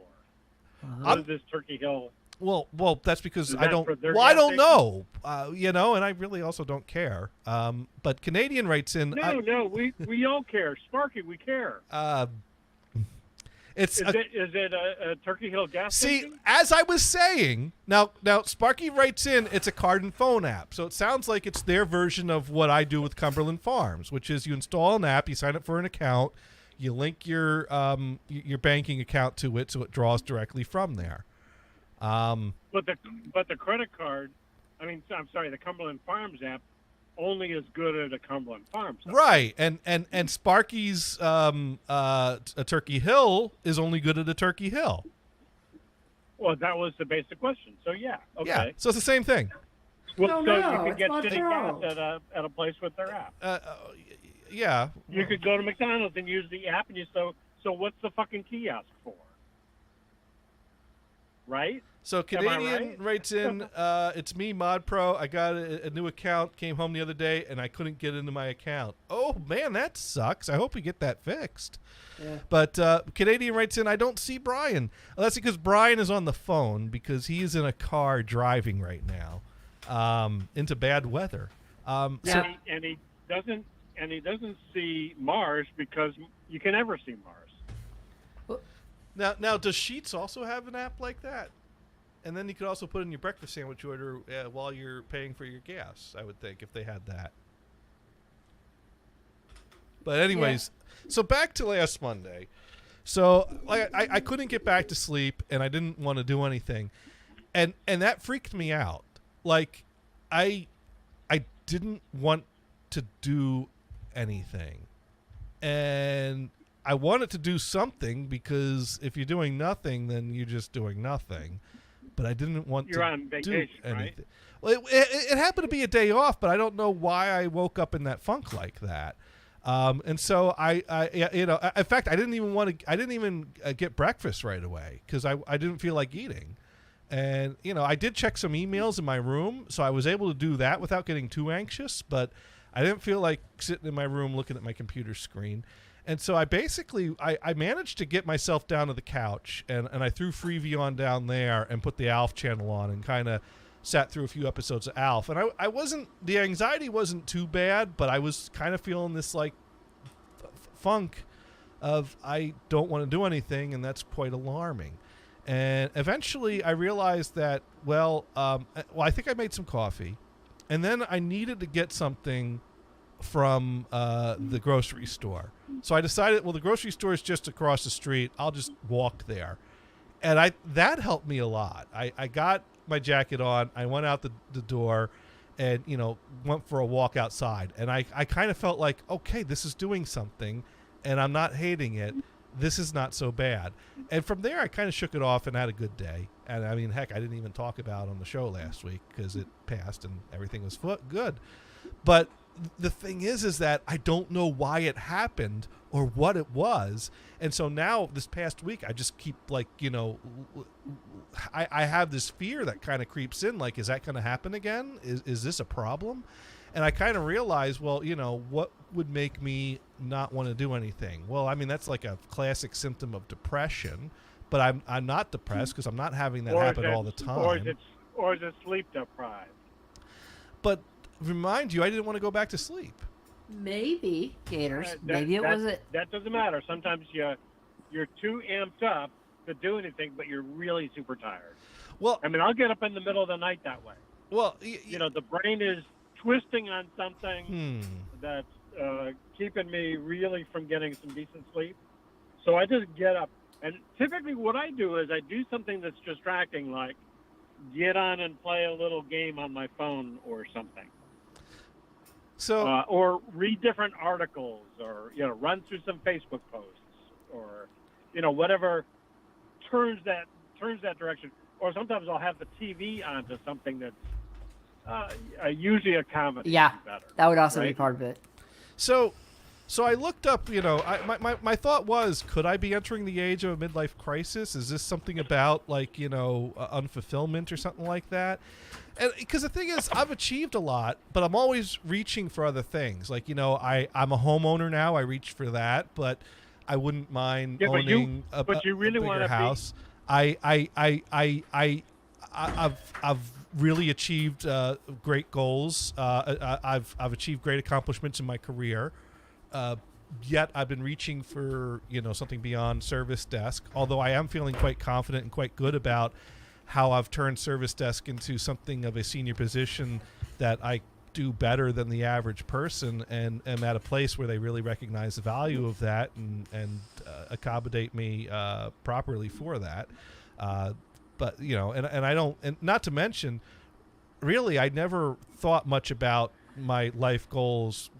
What is this Turkey Hill? Well, that's because I don't. Well, I don't know. And I really also don't care. But Canadian writes in. No, we all care. Sparky, we care. Is it a Turkey Hill gas station? See, as I was saying, now Sparky writes in, it's a card and phone app. So it sounds like it's their version of what I do with Cumberland Farms, which is you install an app, you sign up for an account, you link your banking account to it so it draws directly from there. But the credit card, I'm sorry, the Cumberland Farms app only is good at a Cumberland Farms. Right, and Sparky's a Turkey Hill is only good at a Turkey Hill. Well, that was the basic question. So yeah, okay. Yeah, so it's the same thing. Well, you can get shitty gas at a place with their app. Yeah. You could go to McDonald's and use the app, and you so what's the fucking kiosk for? Right? So Canadian writes in, it's me, Mod Pro. I got a new account, came home the other day, and I couldn't get into my account. Oh, man, that sucks. I hope we get that fixed. Yeah. But Canadian writes in, I don't see Brian. Well, that's because Brian is on the phone because he's in a car driving right now into bad weather. And he doesn't see Mars because you can never see Mars. Now, does Sheetz also have an app like that? And then you could also put in your breakfast sandwich order while you're paying for your gas, I would think, if they had that. But anyways, So back to last Monday. So I couldn't get back to sleep, and I didn't want to do anything. And that freaked me out. Like, I didn't want to do anything. And I wanted to do something because if you're doing nothing, then you're just doing nothing. But I didn't want You're on vacation, do anything. right? Well, it happened to be a day off, but I don't know why I woke up in that funk like that. And so I in fact, I didn't even get breakfast right away because I didn't feel like eating. And, I did check some emails in my room, so I was able to do that without getting too anxious, but I didn't feel like sitting in my room looking at my computer screen. And so I basically, I managed to get myself down to the couch, and I threw Freevee on down there and put the Alf channel on and kind of sat through a few episodes of Alf. And I wasn't, the anxiety wasn't too bad, but I was kind of feeling this like funk of I don't want to do anything, and that's quite alarming. And eventually I realized that, I think I made some coffee, and then I needed to get something from the grocery store. So I decided, the grocery store is just across the street. I'll just walk there. And that helped me a lot. I got my jacket on. I went out the door and, went for a walk outside. And I kind of felt like, okay, this is doing something, and I'm not hating it. this is not so bad. And from there, I kind of shook it off and had a good day. And I mean, heck, I didn't even talk about it on the show last week because it passed and everything was good. But the thing is that I don't know why it happened or what it was. And so now this past week, I just keep like, I have this fear that kind of creeps in. Like, is that going to happen again? Is this a problem? And I kind of realized, well, what would make me not want to do anything? Well, I mean, that's like a classic symptom of depression, but I'm not depressed because I'm not having that happen all the time. Or is it sleep deprived? But remind you, I didn't want to go back to sleep. Maybe, Gators. Maybe it was it. That doesn't matter. Sometimes you're too amped up to do anything, but you're really super tired. Well, I mean, I'll get up in the middle of the night that way. Well, the brain is twisting on something that's keeping me really from getting some decent sleep. So I just get up. And typically what I do is I do something that's distracting, like get on and play a little game on my phone or something. So, or read different articles, or run through some Facebook posts, or whatever turns that direction. Or sometimes I'll have the TV on to something that's usually a comedy. Yeah, better, that would also right? be part of it. So I looked up. My thought was, could I be entering the age of a midlife crisis? Is this something about like unfulfillment or something like that? And because the thing is, I've achieved a lot, but I'm always reaching for other things. Like I'm a homeowner now. I reach for that, but I wouldn't mind owning a bigger house. I've really achieved great goals. I've achieved great accomplishments in my career. Yet I've been reaching for something beyond service desk. Although I am feeling quite confident and quite good about how I've turned service desk into something of a senior position that I do better than the average person, and am at a place where they really recognize the value of that and accommodate me properly for that. But and I don't, and not to mention, really, I never thought much about my life goals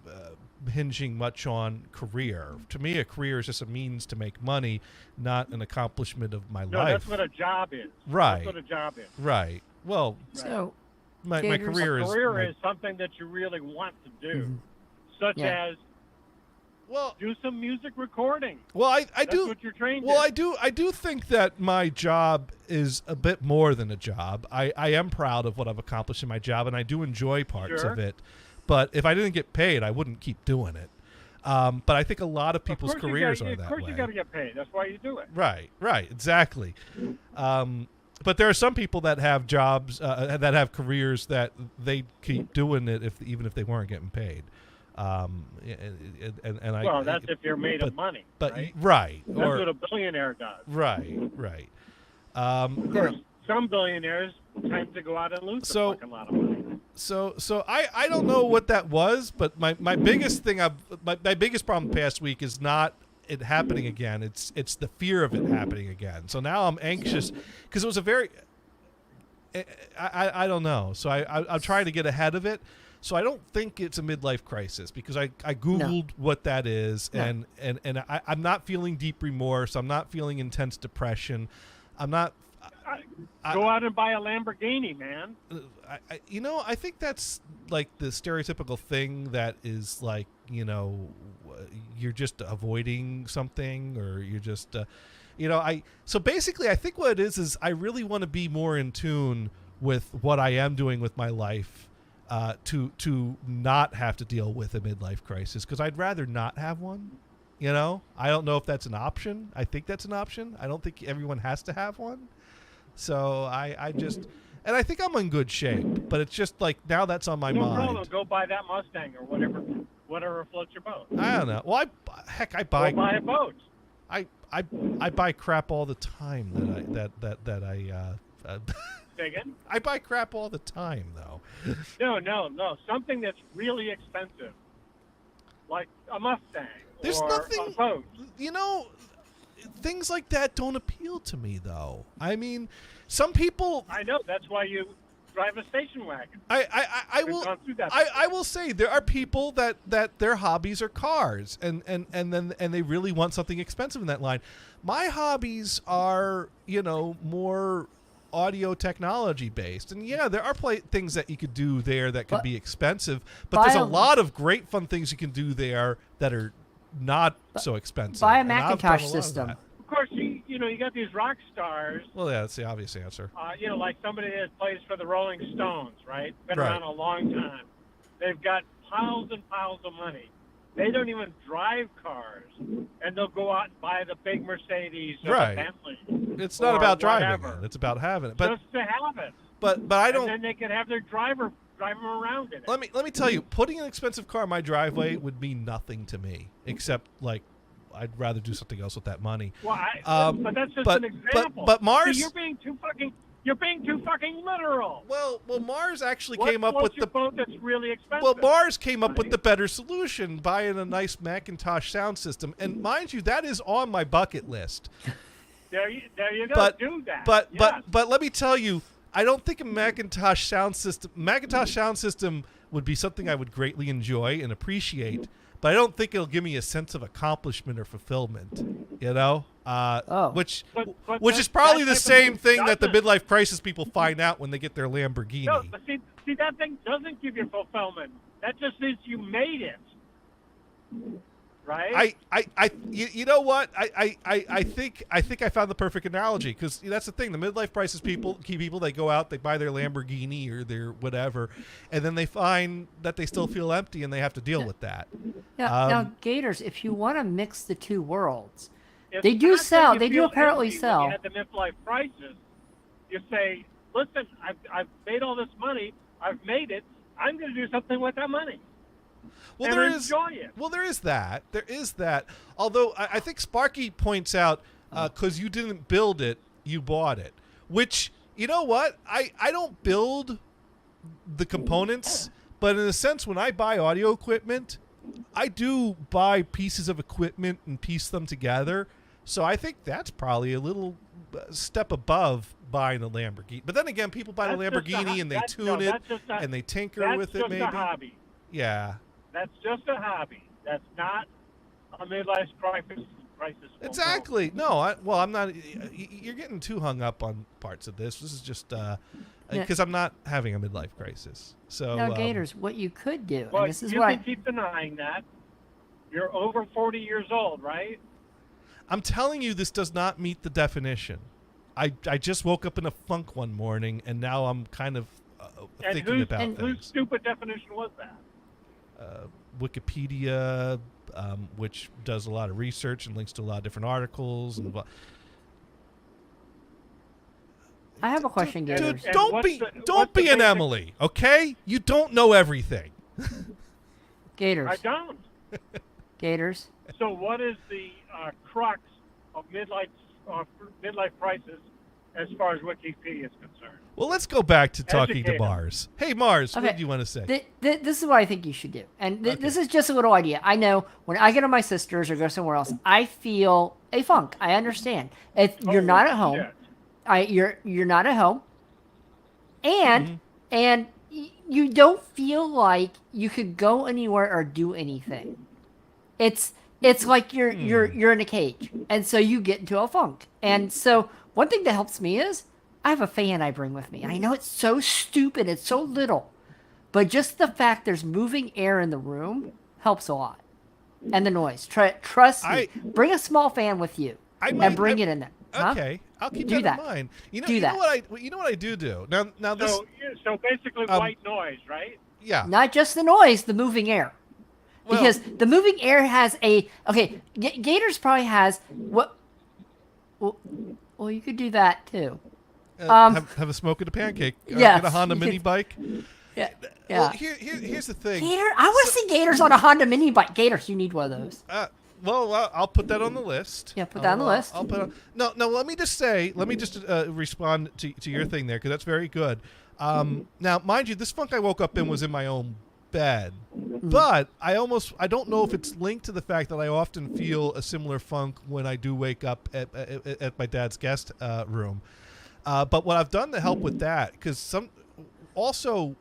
hinging much on career. To me, a career is just a means to make money, not an accomplishment of my life. No, that's what a job is. Right. That's what a job is. Right. Well, So my career is... A career is something that you really want to do, such as do some music recording. Well, I that's do. What you're trained well, in. I do think that my job is a bit more than a job. I am proud of what I've accomplished in my job, and I do enjoy parts of it. But if I didn't get paid, I wouldn't keep doing it. But I think a lot of people's careers are that way. Of course you got to get paid. That's why you do it. Right, exactly. But there are some people that have jobs, that have careers that they keep doing it even if they weren't getting paid. Well, that's if you're made of money. But right. That's what a billionaire does. Right. Some billionaires tend to go out and lose a fucking lot of money. So I don't know what that was, but my biggest thing my biggest problem past week is not it happening again. It's the fear of it happening again. So now I'm anxious because it was a very I don't know. So I'm trying to get ahead of it. So I don't think it's a midlife crisis because I Googled what that is, and I'm not feeling deep remorse. I'm not feeling intense depression. I'm not. Go out and buy a Lamborghini, man. I think that's like the stereotypical thing that is like, you're just avoiding something, or you're just, so basically I think what it is I really want to be more in tune with what I am doing with my life, to not have to deal with a midlife crisis, because I'd rather not have one. I don't know if that's an option. I think that's an option. I don't think everyone has to have one. So I just, and I think I'm in good shape, but it's just like now that's on my mind. No problem. Go buy that Mustang or whatever floats your boat. I don't know. Well, I buy. Go buy a boat. I buy crap all the time that I. Say again? I buy crap all the time though. No. Something that's really expensive, like a Mustang. There's or nothing. A boat. Things like that don't appeal to me, though. I mean, some people. I know. That's why you drive a station wagon. I We've will gone through that I will say there are people that their hobbies are cars and they really want something expensive in that line. My hobbies are, more audio technology based, and there are things that you could do there that could be expensive, but there's a lot of great fun things you can do there that are not so expensive. Buy a and I've done Macintosh lot of system. that. Of course, you got these rock stars. Well, yeah, that's the obvious answer. Like somebody that plays for the Rolling Stones, right? Been Right. around a long time. They've got piles and piles of money. They don't even drive cars, and they'll go out and buy the big Mercedes or Right. the Bentley. It's not or about driving whatever. it; it's about having it. But Just to have it. but I don't. And then they can have their driver drive them around in it. Let me tell you, putting an expensive car in my driveway would mean nothing to me, except I'd rather do something else with that money. Well, but that's just but- an example. but Mars- See, you're being too fucking literal. Well, Mars actually What's came up with your the. boat that's really expensive? Well, Mars came up with the better solution, buying a nice Macintosh sound system, and mind you, that is on my bucket list. There you go. But do that. but Yes. but let me tell you, I don't think a Macintosh sound system would be something I would greatly enjoy and appreciate. But I don't think it'll give me a sense of accomplishment or fulfillment, which But is probably that the type of same thing that the doesn't- midlife crisis people find out when they get their Lamborghini. No, but see, that thing doesn't give you fulfillment. That just means you made it, right? You know what? I think I found the perfect analogy, because that's the thing. The midlife crisis people, they go out, they buy their Lamborghini or their whatever, and then they find that they still feel empty and they have to deal with that. Now, Gators, if you want to mix the two worlds, It's they do not that sell. you They do feel apparently empty sell. When you had the midlife crisis, you say, "Listen, I've made all this money. I've made it. I'm going to do something with that money." Well, and there enjoy it. Well, there is that. There is that. Although I think Sparky points out, because you didn't build it, you bought it. Which, you know what? I don't build the components, but in a sense, when I buy audio equipment, I do buy pieces of equipment and piece them together. So I think that's probably a little step above buying a Lamborghini. But then again, people buy the That's just a Lamborghini ho- and they that's- tune no, it that's just a- and they tinker That's with it, just maybe. a hobby. Yeah. That's just a hobby. That's not a midlife crisis. Exactly. No, I'm not. You're getting too hung up on parts of this. This is just because I'm not having a midlife crisis. So Now, Gators, what you could do, Well, and this is you what can keep denying that. You're over 40 years old, right? I'm telling you, this does not meet the definition. I just woke up in a funk one morning, and now I'm kind of thinking about and things. whose stupid definition was that? Wikipedia, which does a lot of research and links to a lot of different articles and. I have a question, Dude, Gators. And don't what's be the an basic- Emily, okay? You don't know everything. Gators. I don't. Gators. So what is the crux of midlife crisis as far as Wikipedia is concerned? Well, let's go back to talking Educate to 'em. Mars. Hey, Mars, Okay. what do you want to say? This is what I think you should do. And this is just a little idea. I know when I go to my sister's or go somewhere else, I feel a funk. I understand. If you're not at home, shit. you're not at home, and you don't feel like you could go anywhere or do anything. It's like you're in a cage, and so you get into a funk. And so one thing that helps me is I have a fan I bring with me, and I know it's so stupid, it's so little, but just the fact there's moving air in the room helps a lot, and the noise. Trust me. Bring a small fan with you and bring it in there. Huh? Okay, I'll keep Do that that. in mind. You know, Do you that. know what I do. Now this. So basically white noise, right? Yeah. Not just the noise, the moving air. Well- Because the moving air has Gators probably has what. Well, you could do that too. Have a smoke and a pancake. Yes, Get a Honda you mini could- bike. Yeah. Well, here's the thing. Gator, I want to see Gators on a Honda mini bike. Gators, you need one of those. I'll put that on the list. Yeah, put that on the list. I'll put on. No. Let me just respond to your thing there, because that's very good. Now, mind you, this funk I woke up in was in my own bed, but I don't know if it's linked to the fact that I often feel a similar funk when I do wake up at my dad's guest room. But what I've done to help with that, because also,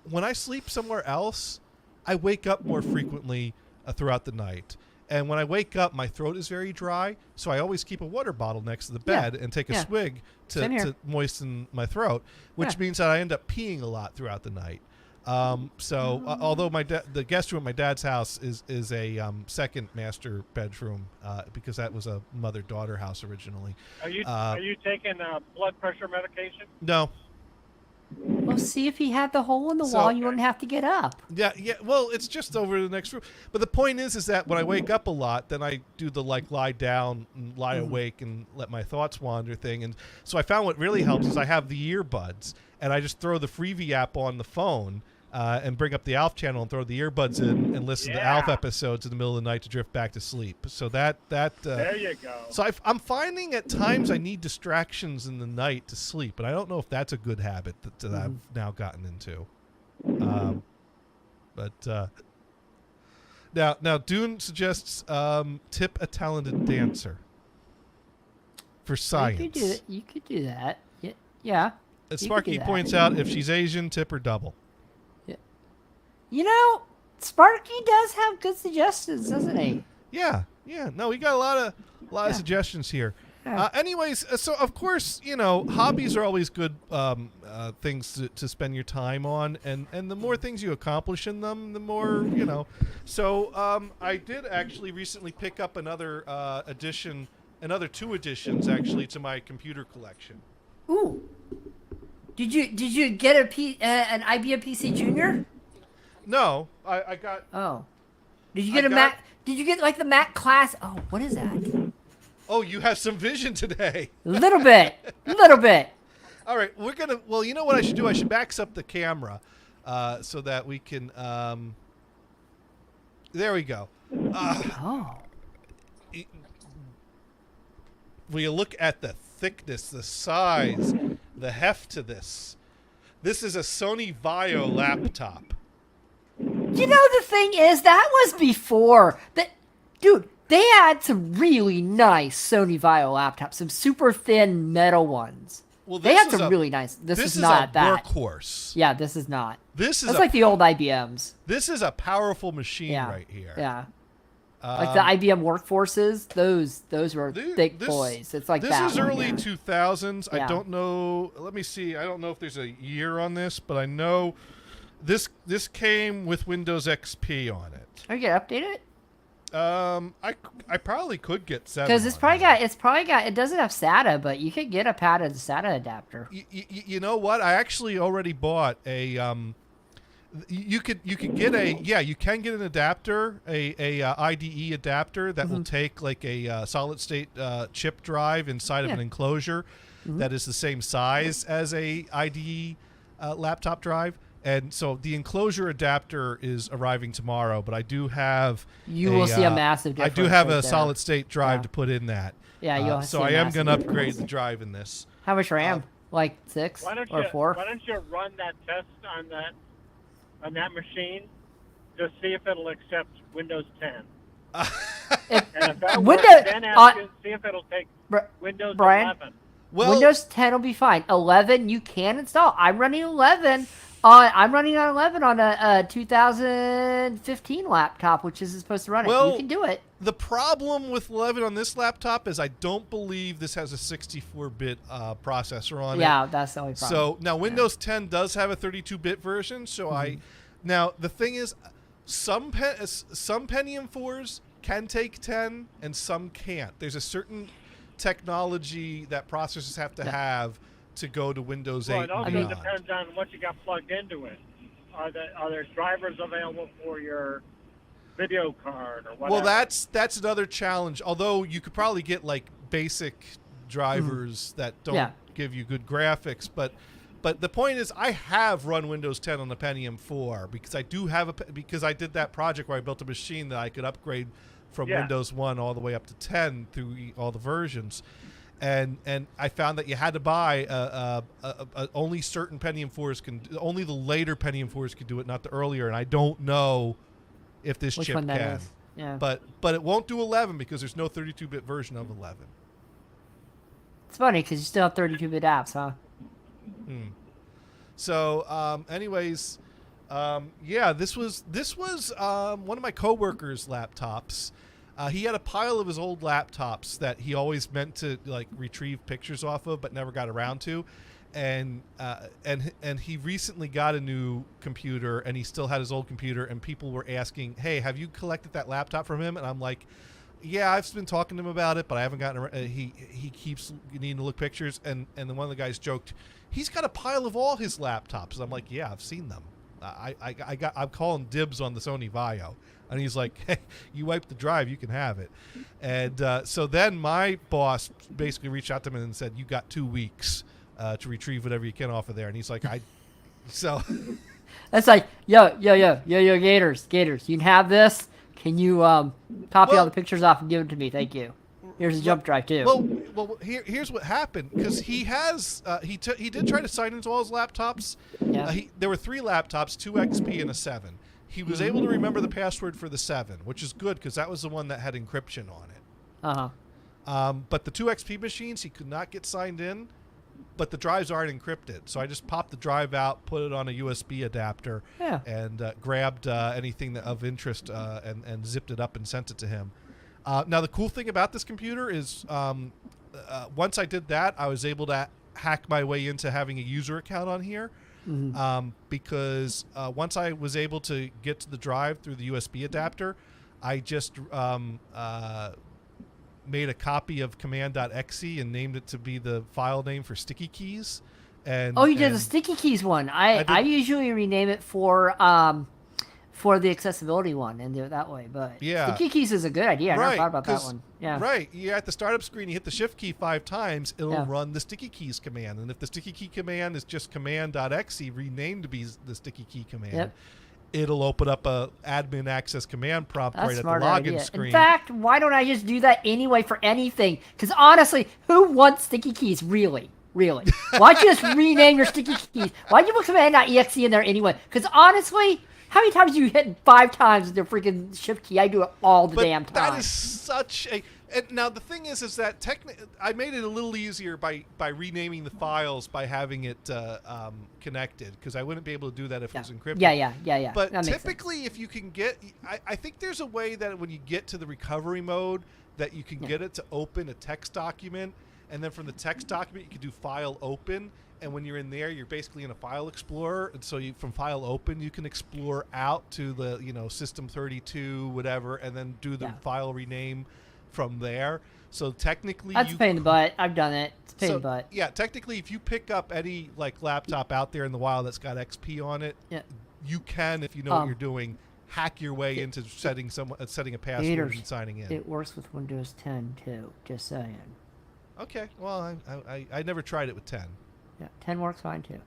when I sleep somewhere else, I wake up more frequently throughout the night. And when I wake up, my throat is very dry, so I always keep a water bottle next to the bed and take a swig to moisten my throat, which means that I end up peeing a lot throughout the night. Although the guest room at my dad's house is a second master bedroom because that was a mother-daughter house originally. Are you taking blood pressure medication? No. Well, see, if he had the hole in the wall, you wouldn't have to get up. Yeah. Well, it's just over the next room. But the point is that when I wake up a lot, then I do the lie down and lie awake and let my thoughts wander thing. And so I found what really helps is I have the earbuds, and I just throw the Freevee app on the phone and bring up the ALF channel and throw the earbuds in and listen to ALF episodes in the middle of the night to drift back to sleep. So that there you go. So I'm finding at times I need distractions in the night to sleep, and I don't know if that's a good habit that I've now gotten into. Now Dune suggests tip a talented dancer for science. You could do that. Yeah. And Sparky points out if she's Asian, tip her double. You know, Sparky does have good suggestions, doesn't he? Yeah. No, we got a lot of suggestions here. Yeah. Anyways, so of course, hobbies are always good things to spend your time on, and the more things you accomplish in them, the more, So I did actually recently pick up another another 2 editions actually to my computer collection. Ooh. Did you get an IBM PC Junior? No, I got. Oh, did you get a Mac? Did you get like the Mac class? Oh, what is that? Oh, you have some vision today. Little bit. All right, we're gonna. Well, you know what I should do? I should max up the camera, so that we can. There we go. Will you look at the thickness, the size, the heft to this? This is a Sony Vaio laptop. You know, the thing is, that was before that. Dude, they had some really nice Sony Vaio laptops, some super thin metal ones. Well, they had some really nice. This is not that workhorse. Yeah, this is not. That's like the old IBMs. This is a powerful machine right here. Yeah. Like the IBM workforces, those were thick boys. It's like that. This is early 2000s. Yeah. I don't know. Let me see. I don't know if there's a year on this, but I know this came with Windows XP on it. Are you gonna update it? I probably could get 7. Because it's probably got. It doesn't have SATA, but you could get a padded SATA adapter. You know what? I actually already bought a. You can get you can get an adapter, a IDE adapter that will take like a solid state chip drive inside of an enclosure that is the same size as a IDE laptop drive. And so the enclosure adapter is arriving tomorrow, but I do have. You will see a massive difference. I do have a solid state drive to put in that. Yeah, you'll. So I am going to upgrade the drive in this. How much RAM? Like 6 or 4? Why don't you run that test on that machine to see if it'll accept Windows 10? And if that works, then see if it'll take Windows 11. Well, Windows 10 will be fine. 11 you can install. I'm running 11. I'm running on 11 on a 2015 laptop, which is supposed to run it. You can do it. The problem with 11 on this laptop is I don't believe this has a 64-bit processor on it. Yeah, that's the only problem. So now Windows 10 does have a 32-bit version. So now the thing is, some Pentium 4s can take 10 and some can't. There's a certain technology that processors have to have to go to Windows 8. Well, it also depends on what you got plugged into it. Are there drivers available for your video card or whatever? Well, that's another challenge. Although you could probably get like basic drivers that don't give you good graphics, but the point is, I have run Windows 10 on the Pentium 4 because I did that project where I built a machine that I could upgrade from Windows 1 all the way up to 10 through all the versions. And I found that you had to buy only certain Pentium 4s only the later Pentium 4s could do it, not the earlier. And I don't know if this chip can. Yeah. But it won't do 11 because there's no 32-bit version of 11. It's funny because you still have 32-bit apps, huh? So, anyways, yeah, this was one of my coworkers' laptops. He had a pile of his old laptops that he always meant to like retrieve pictures off of, but never got around to. And he recently got a new computer, and he still had his old computer. And people were asking, "Hey, have you collected that laptop from him?" And I'm like, "Yeah, I've been talking to him about it, but I haven't gotten." He keeps needing to look pictures, and then one of the guys joked, "He's got a pile of all his laptops." And I'm like, "Yeah, I've seen them. I'm calling dibs on the Sony Vaio." And he's like, "Hey, you wipe the drive, you can have it." And so then my boss basically reached out to him and said, "You got 2 weeks to retrieve whatever you can off of there." And he's like, so That's like, yo, Gators, you can have this. Can you copy all the pictures off and give it to me? Thank you. Here's a jump drive too. Well, here's what happened, because he has he did try to sign into all his laptops. Yeah. There were 3 laptops, 2 XP and a 7. He was able to remember the password for the 7, which is good because that was the one that had encryption on it. But the 2 XP machines, he could not get signed in, but the drives aren't encrypted. So I just popped the drive out, put it on a USB adapter, and grabbed anything of interest and zipped it up and sent it to him. Now, the cool thing about this computer is once I did that, I was able to hack my way into having a user account on here. Because once I was able to get to the drive through the USB adapter, I just made a copy of command.exe and named it to be the file name for sticky keys. And you did the sticky keys one. I usually rename it for the accessibility one and do it that way. But sticky keys is a good idea. I never thought about that one. Yeah. Right. You're at the startup screen, you hit the shift key 5 times, it'll run the sticky keys command. And if the sticky key command is just command.exe renamed to be the sticky key command, it'll open up a admin access command prompt right at the login screen. In fact, why don't I just do that anyway for anything? Because honestly, who wants sticky keys really? Really? Why don't you just rename your sticky keys? Why'd you put command.exe in there anyway? Because honestly, how many times do you hit 5 times with your freaking shift key? I do it all the damn time. That is such a... And now the thing is that I made it a little easier by renaming the files by having it connected, because I wouldn't be able to do that if it was encrypted. Yeah. But typically, if you can get... I think there's a way that when you get to the recovery mode, that you can get it to open a text document, and then from the text document, you can do file open. And when you're in there, you're basically in a file explorer, and so from file open, you can explore out to the system 32 whatever, and then do the file rename from there. So technically, that's a pain in the butt. I've done it. It's a pain in the butt. Yeah, technically, if you pick up any laptop out there in the wild that's got XP on it, you can, if you know what you're doing, hack your way into setting a password and signing in. It works with Windows 10 too. Just saying. Okay. Well, I never tried it with 10. Yeah, 10 works fine too.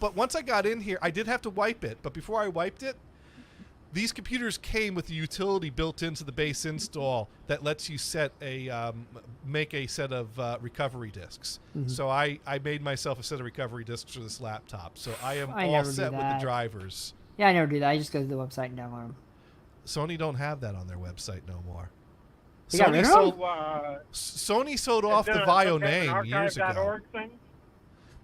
But once I got in here, I did have to wipe it. But before I wiped it, these computers came with a utility built into the base install that lets you make a set of recovery disks. So I made myself a set of recovery disks for this laptop. So I am all set with the drivers. Yeah, I never do that. I just go to the website and download them. Sony don't have that on their website no more. Sony sold off the Vaio name years ago. Thing?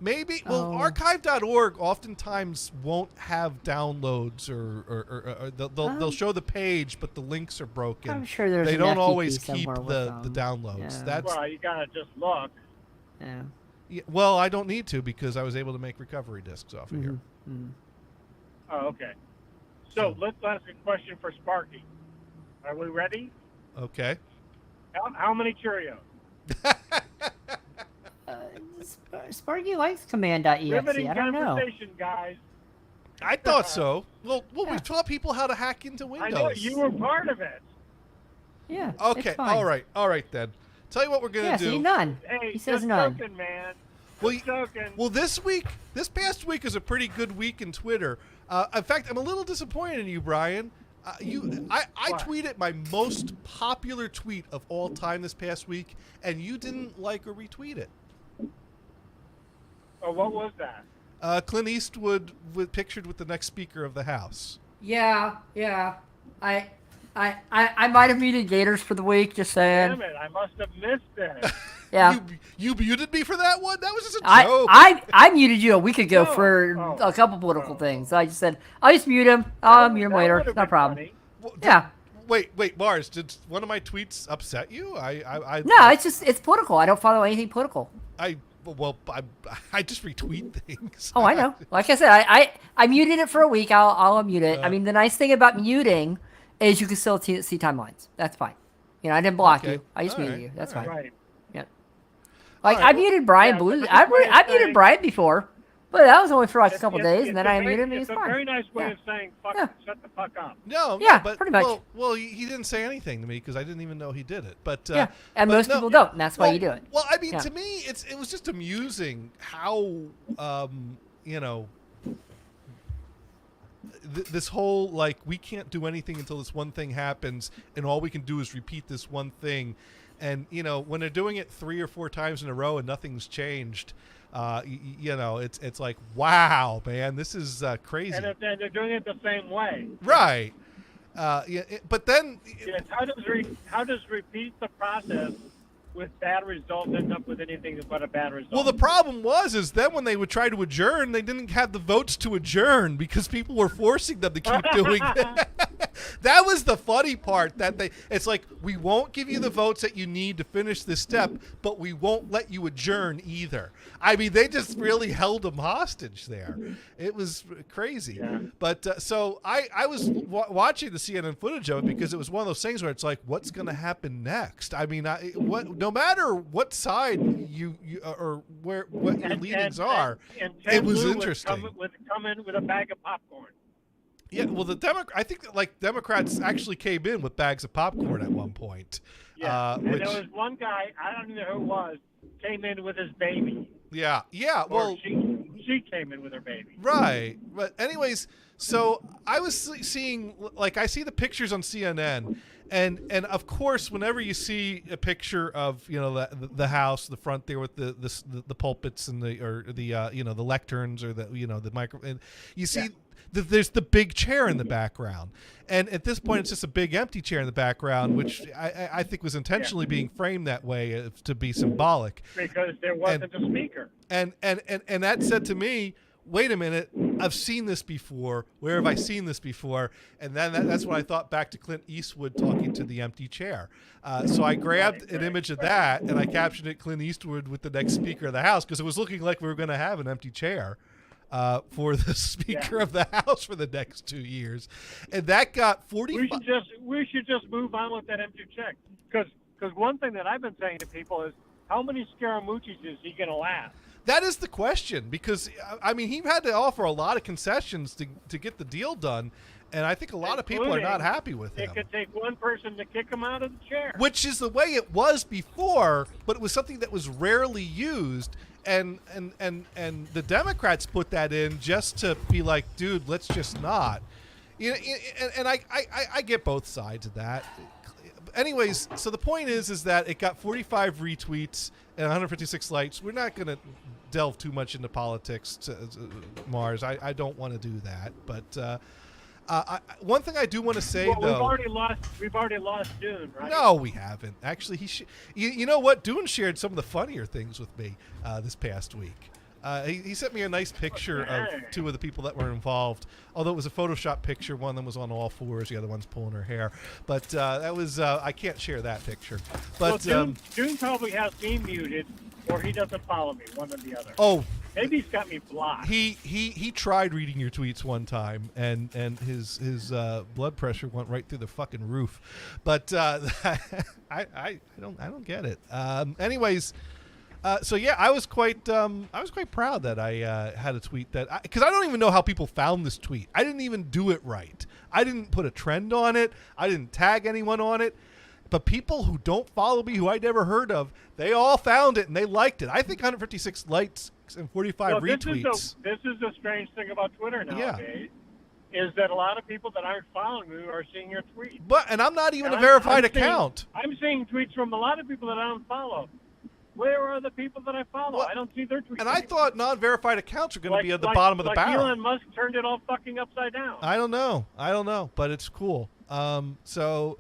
Maybe. Well, archive.org oftentimes won't have downloads, or they'll show the page, but the links are broken. I'm sure there's they an don't FTP always keep the downloads. Yeah. Well, you gotta just look. Yeah. Well, I don't need to, because I was able to make recovery disks off of here. Oh, okay. So let's ask a question for Sparky. Are we ready? Okay. How many Cheerios? Sparky likes command.exe. Riveting I don't know. conversation, guys. I thought so. Well, we taught people how to hack into Windows. I know you were part of it. Yeah. Okay. It's fine. All right then. Tell you what we're gonna do. See, none. Hey, he says just none. joking, man. Well, this past week is a pretty good week in Twitter. In fact, I'm a little disappointed in you, Brian. I tweeted my most popular tweet of all time this past week, and you didn't like or retweet it. Oh, what was that? Clint Eastwood pictured with the next Speaker of the House. Yeah. I might have muted Gators for the week. Just saying. Damn it! I must have missed it. Yeah. You muted me for that one? That was just a joke. I muted you a week ago No. for Oh. a couple political things. I just said, I'll just mute him. I'll mute him That later. would've No been problem. funny. Yeah. Wait, Mars, did one of my tweets upset you? No, it's political. I don't follow anything political. I just retweet things. Oh, I know. Like I said, I muted it for a week. I'll unmute it. I mean, the nice thing about muting is you can still see timelines. That's fine. You know, I didn't block Okay. you. I just All muted right. you. That's All fine. Right. Yeah. Like right. I muted Brian Yeah, Blue. but I that's what I'm muted saying. Brian before, but that was only for like a couple days, It's and then a I very- muted him. And It's he's a fine. very nice way Yeah. of saying, fuck, Yeah. shut the fuck up. No, Yeah, but pretty much. Well, he didn't say anything to me because I didn't even know he did it. But Yeah, and but most no, people don't, and that's why well, you do it. Well, I mean, Yeah. to me, it was just amusing how you know. This whole like we can't do anything until this one thing happens, and all we can do is repeat this one thing, and you know when they're doing it 3 or 4 times in a row and nothing's changed, you know it's like wow, man, this is crazy. And they're doing it the same way. Right. But then Yes, how does repeat the process with bad results end up with anything but a bad result? well, the problem is then when they would try to adjourn, they didn't have the votes to adjourn because people were forcing them to keep doing that. That was the funny part. It's like we won't give you the votes that you need to finish this step, but we won't let you adjourn either. I mean, they just really held them hostage there. It was crazy. Yeah. But so I was watching the CNN footage of it because it was one of those things where it's like, what's going to happen next? I mean, no matter what side you or what your leanings are, and it Ted was Lieu interesting. Would come in with a bag of popcorn. Yeah, well, I think that, like Democrats actually came in with bags of popcorn at one point. Yeah, and which, there was one guy, I don't even know who it was, came in with his baby. yeah. Or Well, she came in with her baby. right. But anyways, so I was seeing, like, I see the pictures on CNN, and of course, whenever you see a picture of the house, the front there with the pulpits and the lecterns or the micro, and you see. Yeah. There's the big chair in the background, and at this point, it's just a big empty chair in the background, which I think was intentionally being framed that way to be symbolic. Because there wasn't a speaker. And that said to me, wait a minute, I've seen this before. Where have I seen this before? And then that's when I thought back to Clint Eastwood talking to the empty chair. So I grabbed an image of that and I captioned it Clint Eastwood with the next speaker of the house because it was looking like we were going to have an empty chair. For the Speaker of the House for the next 2 years, and that got 45. We should just move on with that empty check because one thing that I've been saying to people is how many Scaramucci's is he going to last? That is the question because I mean he had to offer a lot of concessions to get the deal done, and I think a lot of people are not happy with him. It could take one person to kick him out of the chair, Which is the way it was before, but it was something that was rarely used. And the Democrats put that in just to be like, dude, let's just not. And I get both sides of that. Anyways, so the point is that it got 45 retweets and 156 likes. We're not going to delve too much into politics, Mars. I don't want to do that. But one thing I do want to say, well, though, we've already lost Dune, right? No, we haven't. Actually, you know what? Dune shared some of the funnier things with me this past week. He sent me a nice picture of 2 of the people that were involved. Although it was a Photoshop picture, one of them was on all fours, the other one's pulling her hair. But that was I can't share that picture. But well, Dune probably has me muted, or he doesn't follow me, one or the other. Oh. Maybe he's got me blocked. He tried reading your tweets one time, and his blood pressure went right through the fucking roof. But I don't get it. Anyways, so yeah, I was quite proud that I had a tweet that because I don't even know how people found this tweet. I didn't even do it right. I didn't put a trend on it. I didn't tag anyone on it. But people who don't follow me, who I never heard of, they all found it and they liked it. I think 156 likes and 45 retweets. This is the strange thing about Twitter nowadays, is that a lot of people that aren't following you are seeing your tweets. And I'm not even a verified account. I'm seeing tweets from a lot of people that I don't follow. Where are the people that I follow? Well, I don't see their tweets. And I thought non-verified accounts are going to be at the like, bottom of the like barrel. Elon Musk turned it all fucking upside down. I don't know, but it's cool. So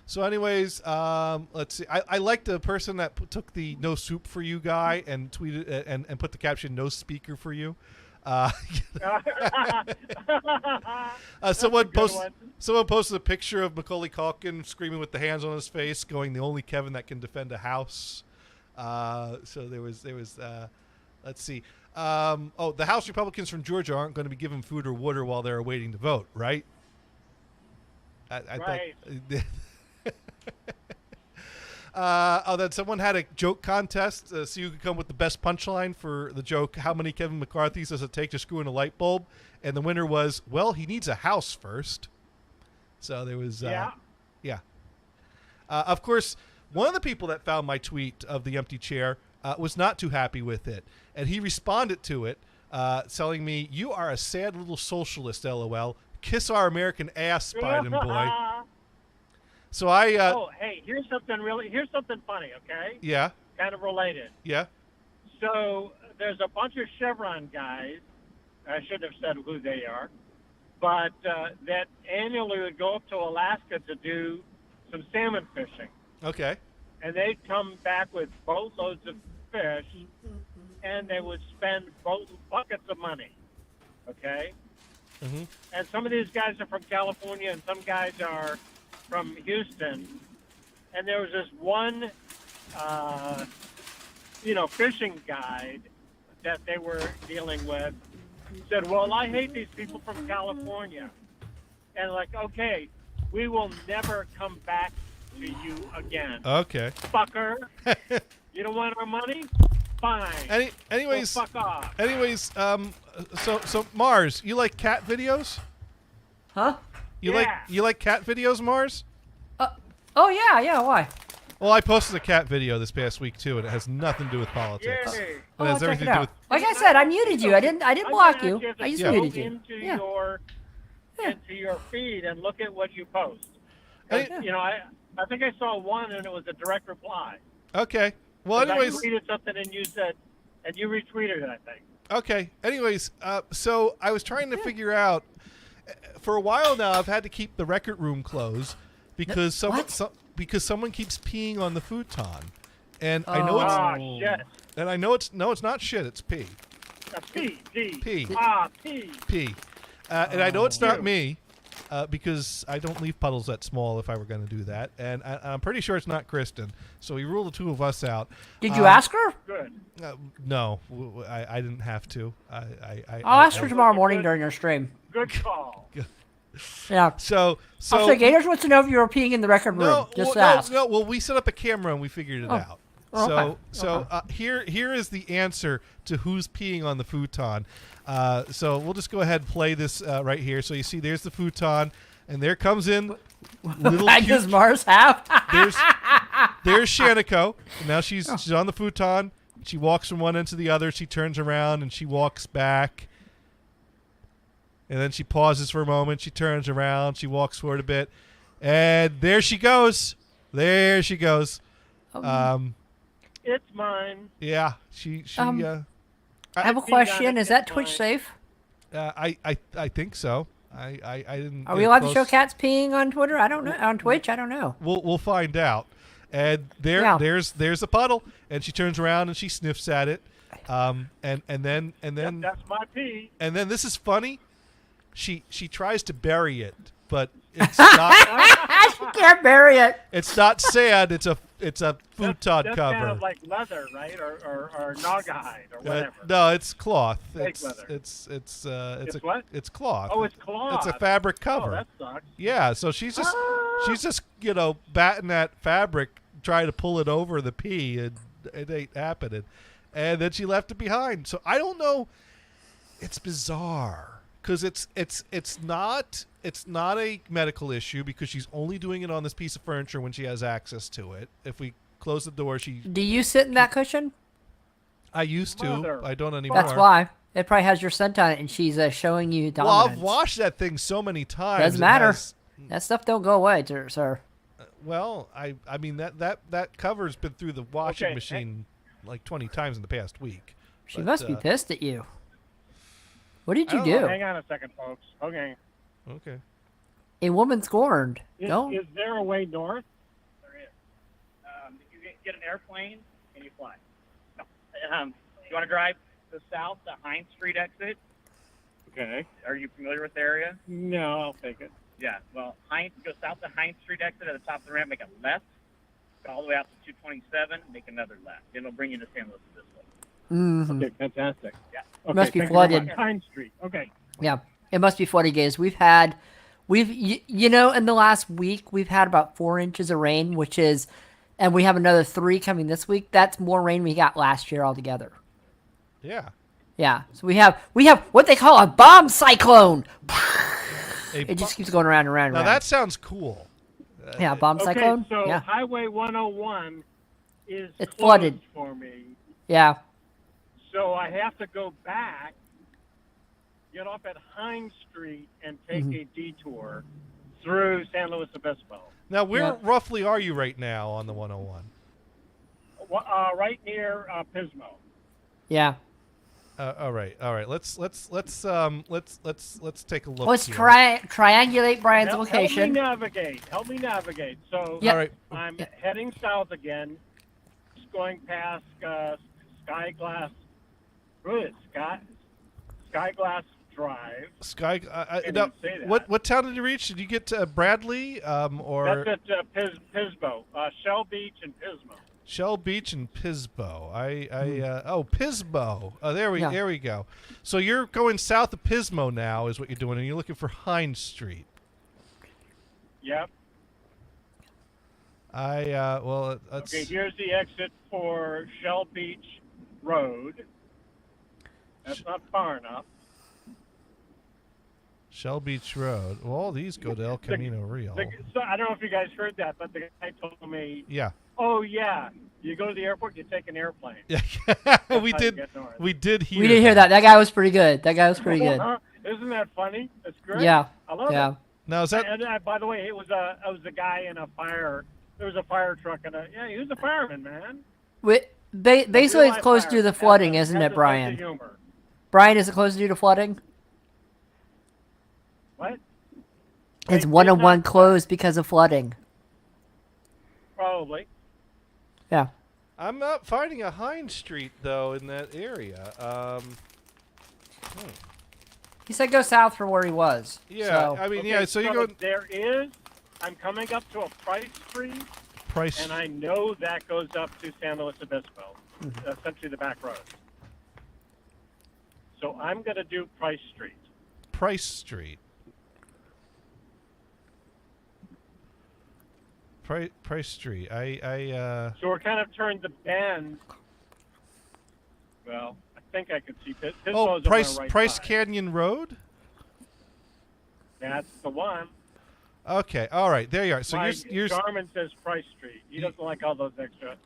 So, anyways, let's see. I like the person that took the no soup for you guy and tweeted and put the caption "no speaker for you." Someone posted a picture of Macaulay Culkin screaming with the hands on his face, going, "The only Kevin that can defend a house." So there was. Let's see. The House Republicans from Georgia aren't going to be given food or water while they're waiting to vote, right? Right. Then someone had a joke contest, so you could come with the best punchline for the joke. How many Kevin McCarthy's does it take to screw in a light bulb? And the winner was, well, he needs a house first. So there was, yeah. Of course, one of the people that found my tweet of the empty chair was not too happy with it, and he responded to it, telling me, "You are a sad little socialist, LOL. Kiss our American ass, Biden boy." So I. Hey, here's something funny, okay? Yeah. Kind of related. Yeah. So there's a bunch of Chevron guys. I shouldn't have said who they are, but that annually would go up to Alaska to do some salmon fishing. Okay. And they'd come back with boatloads of fish, and they would spend buckets of money. Okay. Mm-hmm. And some of these guys are from California, and some guys are from Houston. And there was this one, fishing guide that they were dealing with. Said, "Well, I hate these people from California," and like, okay, we will never come back to you again. Okay. Fucker. You don't want our money? Fine. Anyways, so fuck off. Anyways, so Mars, you like cat videos? Huh? You like cat videos, Mars? Oh yeah. Why? Well, I posted a cat video this past week too, and it has nothing to do with politics. Yay. It I'll has check everything it to do out. with. Like I said, I muted you. I didn't block you. I just Yeah. muted you. Into Yeah. into your feed and look at what you post. Hey. I think I saw one and it was a direct reply. Okay. Well, anyways. I tweeted something and you said, and you retweeted it, I think. Okay. Anyways, so I was trying to figure out. For a while now, I've had to keep the record room closed because someone keeps peeing on the futon, and I know it's shit. and I know it's not shit. It's pee. Pee. Pee. Pee. Pee. And I know it's not me because I don't leave puddles that small if I were going to do that, and I'm pretty sure it's not Kristen. So we rule the two of us out. Did you ask her? Good. No, I didn't have to. I'll ask her tomorrow morning during your stream. Good call. Yeah. So I'll say Gators wants to know if you were peeing in the record room. Just ask. No. Well, we set up a camera and we figured it out. Okay. Here is the answer to who's peeing on the futon. So we'll just go ahead and play this right here. So you see, there's the futon, and there comes in little. What does Mars have? There's Shaniko. Now she's on the futon. She walks from one end to the other. She turns around and she walks back. And then she pauses for a moment. She turns around. She walks forward a bit. And there she goes. It's mine. Yeah. She I have a question. Is that Twitch safe? I think so. I didn't. Are we allowed to show cats peeing on Twitter? I don't know. On Twitch? I don't know. We'll find out. And there's a puddle, and she turns around and she sniffs at it. And then Yep, that's my pee. And then this is funny. She tries to bury it, but it's not. She can't bury it. It's not sand. It's a futon that's cover. Kind of like leather, right, or naugahyde or whatever. No, it's cloth. Fake leather. It's what? It's cloth. Oh, it's cloth. It's a fabric cover. Oh, that sucks. Yeah, so she's just batting that fabric, trying to pull it over the pee, and it ain't happening. And then she left it behind. So I don't know. It's bizarre. Because it's not a medical issue because she's only doing it on this piece of furniture when she has access to it. If we close the door, Do you sit in that cushion? I used to. Mother. I don't anymore. That's why. It probably has your scent on it, and she's showing you dominance. Well, I've washed that thing so many times. Doesn't matter. That stuff don't go away, sir. Well, I mean that cover's been through the washing machine like 20 times in the past week. She must be pissed at you. What did you do? Hang on a second, folks. Okay. Okay. A woman scorned. Is No. there a way north? get an airplane and you fly. You want to drive to the south, the Hines Street exit? Okay. Are you familiar with the area? No, I'll take it. Yeah. Well, go south to Hines Street exit at the top of the ramp, make a left, go all the way out to 227, make another left. It'll bring you to San Luis Obispo. Mm-hmm. Okay, fantastic. Yeah. Okay, Must be thank you very flooded. much. Pine Street. Okay. Yeah, it must be flooded, guys. You know, in the last week, we've had about 4 inches of rain, and we have another 3 coming this week. That's more rain we got last year altogether. Yeah. Yeah, so we have what they call a bomb cyclone. It just keeps going around and around and Now around. that sounds cool. Yeah, bomb Okay, cyclone. so Yeah, Highway 101 is It's closed flooded. for me. yeah. So I have to go back, get off at Hines Street, and take a detour through San Luis Obispo. Now, where Yeah. roughly are you right now on the 101? Right near Pismo. Yeah. All right. Let's take a look. Let's here. triangulate Brian's location. Help me navigate. So Yeah. All right. I'm heading south again, just going past Skyglass Drive. Sky. Can't Now, even say that. what town did you reach? Did you get to Bradley? Or That's at Pismo, Shell Beach and Pismo. Shell Beach and Pismo. Pismo. Oh, there we go. So you're going south of Pismo now, is what you're doing, and you're looking for Hines Street. Yep. Let's. Okay, here's the exit for Shell Beach Road. That's not far enough. Shell Beach Road. Well, all these go to El Camino Real. So I don't know if you guys heard that, but the guy told me, Yeah. "Oh yeah, you go to the airport, you take an airplane." Yeah. we how you did. get north. We did hear. We did hear that. That guy was pretty good. Isn't that funny? That's great. Yeah. I love Yeah. it. Now is that? And by the way, it was a guy in a fire. There was a fire truck and he was a fireman, man. Basically, it's Real close life to the fireman. flooding, Has isn't a it, sense of Brian? humor. Brian, is it close due to flooding? What? It's They 101 did not- closed because of flooding. Probably. Yeah. I'm not finding a Hines Street though in that area. He said go south from where he was. Yeah. So, I mean, Okay, yeah. So you go There is. I'm coming up to a Price Street, Price. and I know that goes up to San Luis Obispo, Mm-hmm. essentially the back road. So I'm going to do Price Street. Price Street. Price Street. So we're kind of turned the bend. Well, I think I could see Pismo's on the right Price side. Canyon Road. That's the one. Okay. All right. There you are. So My you're Garmin says Price Street. He doesn't like all those extra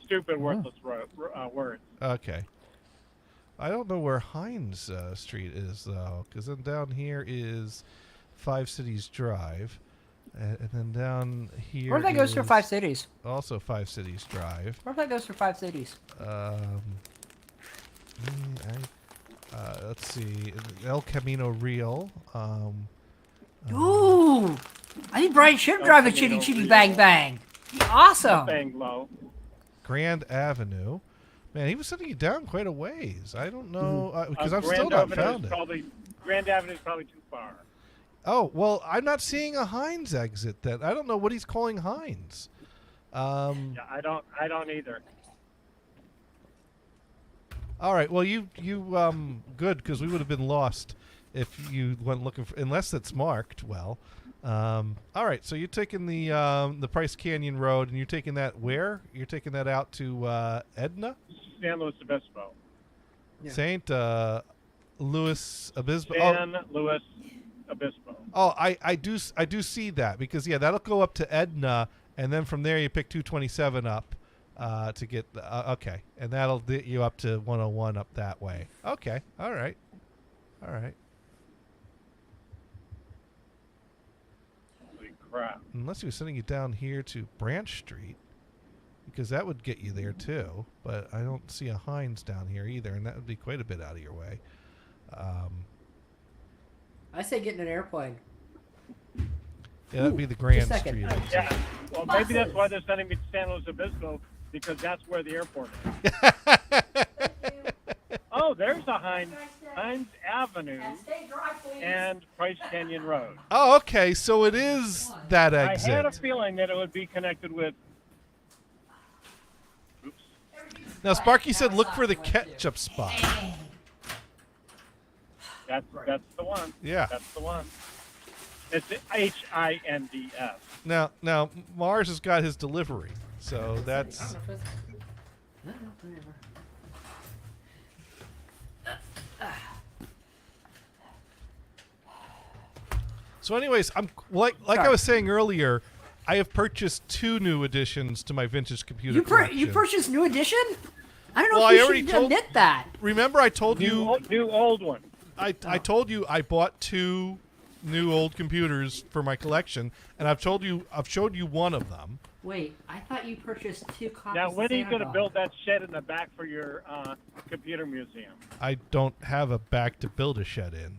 stupid, worthless words. okay. I don't know where Hines Street is though, because then down here is Five Cities Drive, and then down here. where if that goes through is 5 cities? Also Five Cities Drive. Where if that goes through 5 cities? Let's see, El Camino Real. Ooh! I think Brian should drive a Chitty Chitty Bang Bang. Awesome! Bang low. Grand Avenue. Man, he was sending you down quite a ways. I don't know because I've Grand still not Avenue found is it. Grand Avenue is probably too far. Oh well, I'm not seeing a Hines exit. Then I don't know what he's calling Hines. Yeah, I don't either. All right. Well, you good because we would have been lost if you went looking for unless it's marked well. All right. So you're taking the Price Canyon Road and you're taking that where? You're taking that out to Edna, San Luis Obispo. Yeah. Saint Louis Obispo. San Luis Obispo. Oh, I do see that because that'll go up to Edna and then from there you pick 227 up to get okay, and that'll get you up to 101 up that way. Okay, all right. Holy crap! Unless he was sending you down here to Branch Street, because that would get you there too. But I don't see a Hines down here either, and that would be quite a bit out of your way. I say getting an airplane. Yeah, that'd be the Grand just a second. Street. Yeah. Well, maybe that's why they're sending me to San Luis Obispo because that's where the airport is. Oh, there's a Hines Avenue and Price Canyon Road. Oh, okay. So it is that exit. I had a feeling that it would be connected with. Oops. Now, Sparky said, "Look for the ketchup spot." That's the one. Yeah. That's the one. It's HINDS. Now, Mars has got his delivery, so that's. So, anyways, I'm like I was saying earlier, I have purchased 2 new additions to my vintage computer collection. You purchased new edition? I don't know Well, if I you already should told- admit that. Remember, I told you New old one. I told you I bought 2 new old computers for my collection, and I've showed you one of them. Wait, I thought you purchased 2 copies. Now, when are you of going to Santa build that shed in the back for your computer museum? I don't have a back to build a shed in.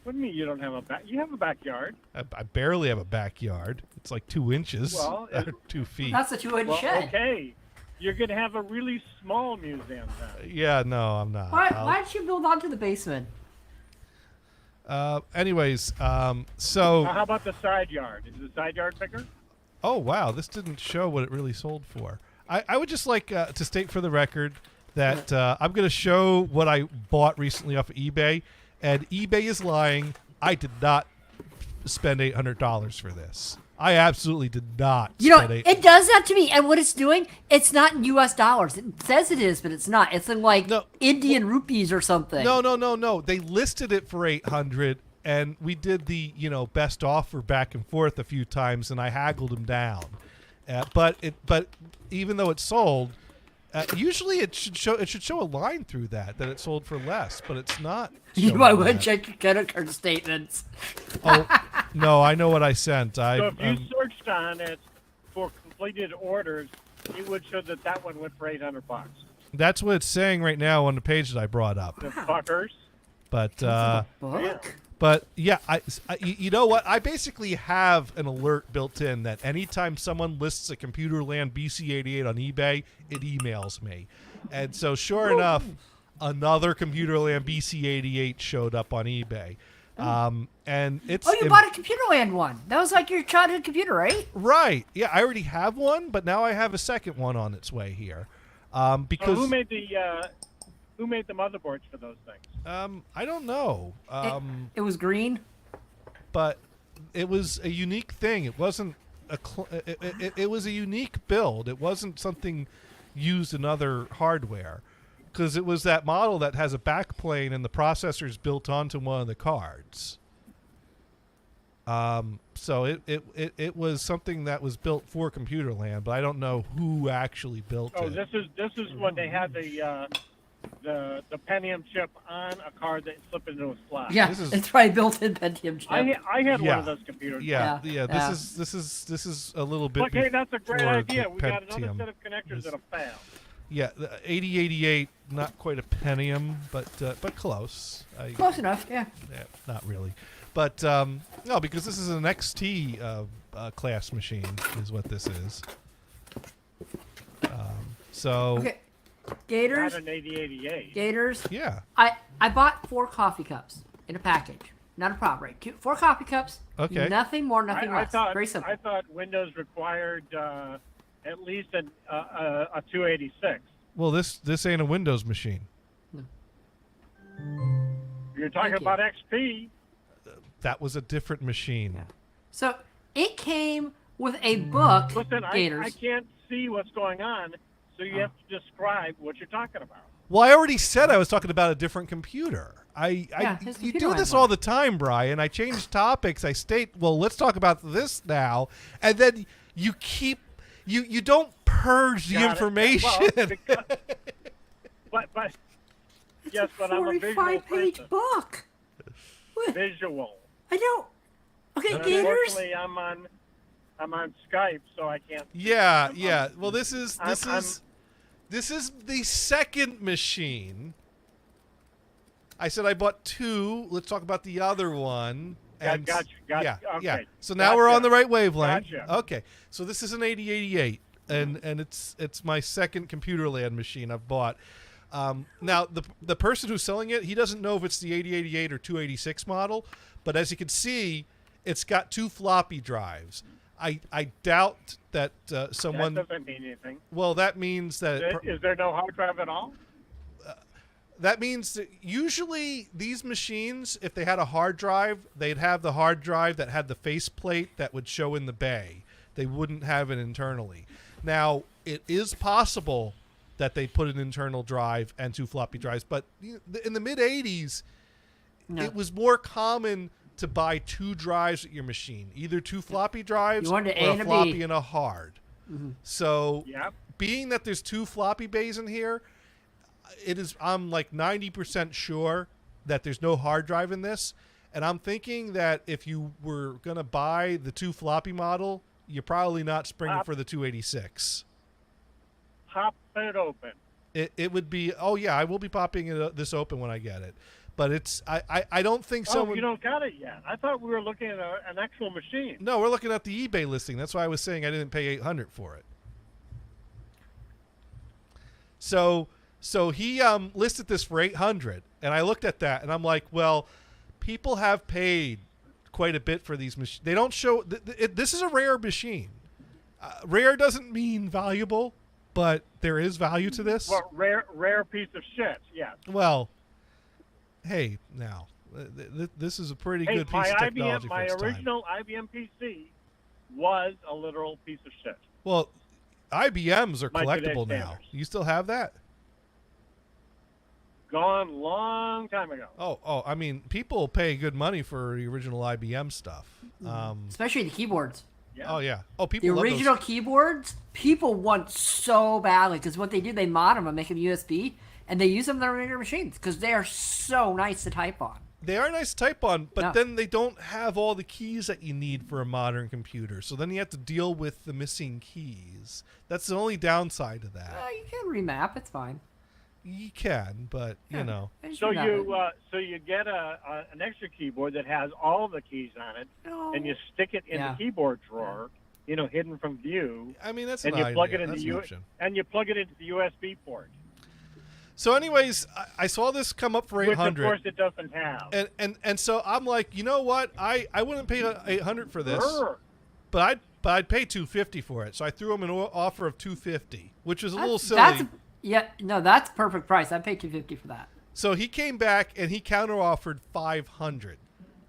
What do you mean you don't have a back? You have a backyard. I barely have a backyard. It's like 2 inches, Well, or 2 feet. That's a 2-inch Well, shed. okay. You're going to have a really small museum then. Yeah, no, I'm not. Why did you build onto the basement? Anyways, How so about the side yard? Is the side yard bigger? oh wow, this didn't show what it really sold for. I would just like to state for the record that I'm going to show what I bought recently off of eBay, and eBay is lying. I did not spend $800 for this. I absolutely did not. You know, spend it does that to me, and what it's doing, it's not in U.S. dollars. It says it is, but it's not. It's in like Indian rupees or something. No. They listed it for 800, and we did the best offer back and forth a few times, and I haggled them down. But even though it sold, usually it should show a line through that it sold for less, but it's not. You might showing want to that. check your credit card statements. Oh no, I know what I sent. So if you searched on it for completed orders, it would show that one went for $800. That's what it's saying right now on the page that I brought up. The fuckers. But Book? But yeah, you know what? I basically have an alert built in that anytime someone lists a Computerland BC88 on eBay, it emails me. And so sure enough, another Computerland BC88 showed up on eBay. And it's Oh, you bought a Computerland one. That was like your childhood computer, right? right. Yeah, I already have one, but now I have a second one on its way here. Because So who made the motherboards for those things? I don't know. It was green. But it was a unique thing. It wasn't it was a unique build. It wasn't something used in other hardware, because it was that model that has a backplane and the processor's built onto one of the cards. So it was something that was built for Computerland, but I don't know who actually built Oh, it. this is when they had the Pentium chip on a card that slipped into a slot. Yeah, it's probably built-in Pentium chip. I had one Yeah. of those computers. Yeah. Yeah. This is a little bit. Look, hey, that's a great before idea. the We got another Pentium set of connectors is- that'll fail. Yeah, the 8088, not quite a Pentium, but close. Close enough, yeah. Yeah, not really, but no, because this is an XT class machine, is what this is. So Okay, Gators. Not an 8088. Gators. yeah, I bought 4 coffee cups in a package. Not a prop, right? 4 coffee cups. Okay. Nothing more, nothing I less. thought Very simple. I thought Windows required at least a 286. well this ain't a Windows machine. You're talking Thank you. about XP. That was a different machine. Yeah. So it came with a book. Listen, Gators. I can't see what's going on, so you have to describe what you're talking about. Well, I already said I was talking about a different computer. his You computer do went this wrong. all the time, Brian. I change topics. I state, well, let's talk about this now, and then you keep you don't purge the Got it. information. Well, because, but yes, but I'm a visual 45-page person. book. What? Visual. I don't. Okay, And Gators. unfortunately, I'm on Skype, so I can't. Yeah, I'm- yeah. Well, this is I'm- the second machine. I said I bought 2. Let's talk about the other one. Gotcha. Yeah, Okay. yeah. So now we're on Gotcha. the right wavelength. Gotcha. Okay. So this is an 8088. and it's my second Computerland machine I've bought. Now the person who's selling it, he doesn't know if it's the 8088 or 286 model, but as you can see, it's got 2 floppy drives. I doubt that someone. That doesn't mean anything. Well, that means that. Is there no hard drive at all? That means that usually these machines, if they had a hard drive, they'd have the hard drive that had the faceplate that would show in the bay. They wouldn't have it internally. Now, it is possible that they put an internal drive and 2 floppy drives, but in the mid-'80s, it was more common to buy 2 drives at your machine, either 2 floppy drives or a floppy and a hard. Mm-hmm. So, being that there's 2 floppy bays in here, I'm like 90% sure that there's no hard drive in this, and I'm thinking that if you were gonna buy the 2 floppy model, you're probably not springing for the 286. Pop it open. It would be. Oh yeah, I will be popping this open when I get it, but it's I don't think so. Oh, you don't got it yet. I thought we were looking at an actual machine. No, we're looking at the eBay listing. That's why I was saying I didn't pay $800 for it. So he listed this for $800, and I looked at that, and I'm like, well, people have paid quite a bit for these machines. They don't show. This is a rare machine. Rare doesn't mean valuable, but there is value to this. Well, rare piece of shit. Yes. Well, hey, now this is a pretty good piece of technology for its time. My original IBM PC was a literal piece of shit. Well, IBMs are By collectible today's now. standards. You still have that? Gone long time ago. Oh, I mean, people pay good money for the original IBM stuff. Especially the keyboards. Yeah. Oh yeah. Oh, people The love original those. keyboards, people want so badly because what they do, they mod them and make them USB, and they use them in their regular machines because they are so nice to type on. They are nice to type on, but Yeah. then they don't have all the keys that you need for a modern computer. So then you have to deal with the missing keys. That's the only downside of that. You can remap, it's fine. You can, but you know. Just So remap it. you get an extra keyboard that has all the keys on it, No. and you stick it in the keyboard drawer, hidden from view. I mean, that's and an you plug idea. it into That's an option. and you plug it into the USB port. So, anyways, I saw this come up for $800. Which of course it doesn't have. And so I'm like, you know what? I wouldn't pay $800 for this, Brr. but I'd pay $250 for it. So I threw him an offer of $250, which was a little silly. That's perfect price. I paid $250 for that. So he came back and he counter offered $500.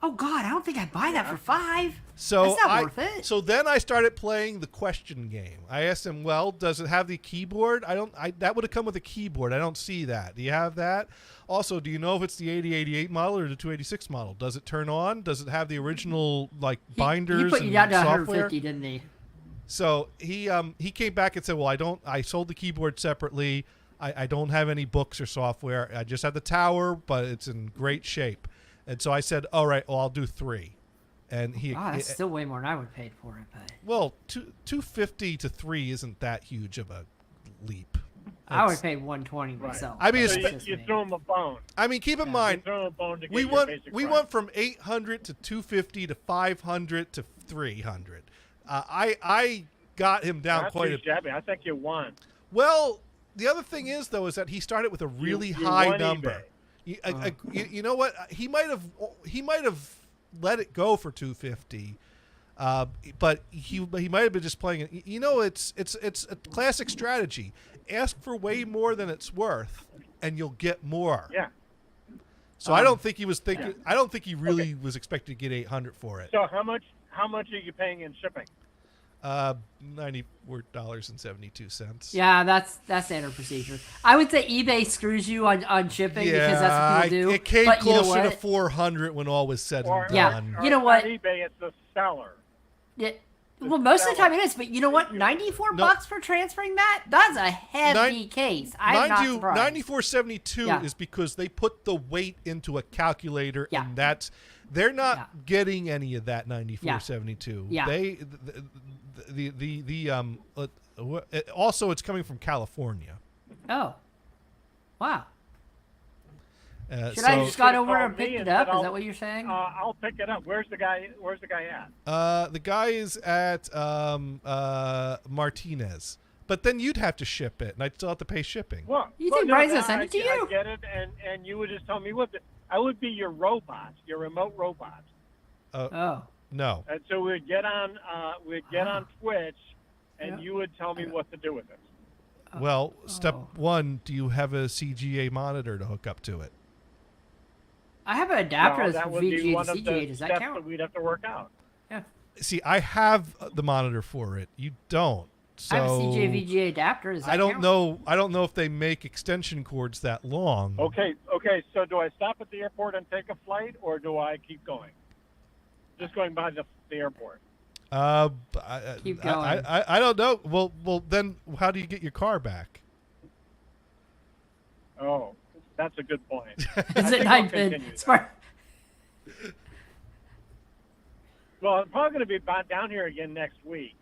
Oh God, I don't think I'd buy that for $5. So That's not worth it. So then I started playing the question game. I asked him, well, does it have the keyboard? That would have come with a keyboard. I don't see that. Do you have that? Also, do you know if it's the 8088 model or the 286 model? Does it turn on? Does it have the original binders He put and you down to software? 150, didn't he? So he came back and said, well, I sold the keyboard separately. I don't have any books or software. I just have the tower, but it's in great shape. And so I said, all right, well, I'll do 3. And That's still way more than I would have paid for it. But well, 250 to 3 isn't that huge of a leap. I would have paid 120 myself. I mean, So you throw him a bone. I mean, keep in mind, You throw him a bone to get we your went basic we price. went from 800 to 250 to 500 to 300. I got him down That's quite too a bit. shabby. I think you won. Well, the other thing is though is that he started with a really You high won number. eBay. You know what? He might have let it go for 250. But he might have been just playing it. You know, it's a classic strategy. Ask for way more than it's worth, and you'll get more. Yeah. So I don't think he was thinking. Yeah. I don't think he really was expecting to get 800 for it. So how much are you paying in shipping? $94.72. Yeah, that's standard procedure. I would say eBay screws you on shipping because that's what people do. It came but closer you know to 400 when all was said and Yeah. done. You know what? On eBay, it's the seller. Yeah. Well, most of the time it is, but you know what? $94 for transferring that? That's a heavy case. I'm not surprised. $94.72 is because they put the weight into a calculator, Yeah. and they're not getting any of that $94.72. Yeah. Also it's coming from California. Oh, wow. Should So- I just gone over Call and picked me it and up? said Is that what you're saying? I'll pick it up. Where's the guy at? The guy is at Martinez. But then you'd have to ship it, and I'd still have to pay shipping. Well, You think no, Brian's gonna send it to you? I get it, and you would just tell me I would be your robot, your remote robot. Oh. No. And so we'd get on Twitch, and you would tell me what to do with it. Well, step one, do you have a CGA monitor to hook up to it? I have an adapter Well, that's that from would be VGA one to of CGA. the Does that steps count? that we'd have to work out. Yeah. See, I have the monitor for it. You don't. So I have a CGA VGA adapter. Does that I don't count? know. I don't know if they make extension cords that long. Okay. So do I stop at the airport and take a flight, or do I keep going? Just going by the airport. Keep going. I don't know. Well, then how do you get your car back? Oh, that's a good point. Is it I'll 9 pin? continue Smart. Well, I'm probably going to be down here again next week,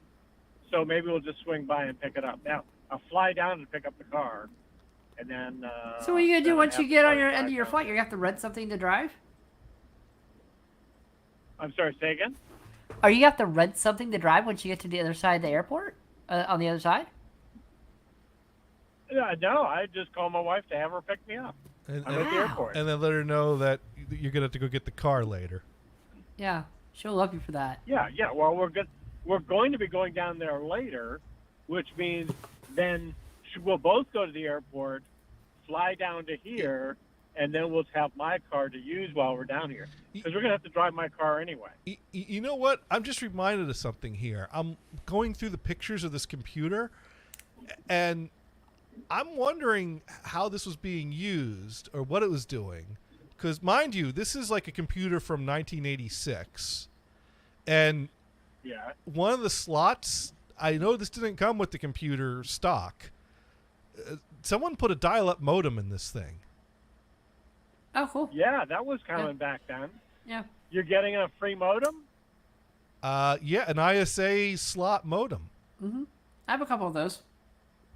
so maybe we'll just swing by and pick it up. Now, I'll fly down and pick up the car, and then. So what are you gonna do then I once have you to get on fly your back end of your home. flight? You have to rent something to drive. I'm sorry, say again? Or you have to rent something to drive once you get to the other side of the airport? On the other side? No, I just call my wife to have her pick me up. And, I'm at the airport. and then let her know that you're gonna have to go get the car later. Yeah, she'll love you for that. Yeah. Well, we're going to be going down there later, which means then we'll both go to the airport, fly down to here, and then we'll have my car to use while we're down here. Because we're going to have to drive my car anyway. You know what? I'm just reminded of something here. I'm going through the pictures of this computer, and I'm wondering how this was being used or what it was doing. Because, mind you, this is like a computer from 1986. And Yeah. one of the slots, I know this didn't come with the computer stock. Someone put a dial-up modem in this thing. Oh, cool. Yeah, that was coming back then. Yeah. You're getting a free modem? Yeah, an ISA slot modem. Mm-hmm. I have a couple of those.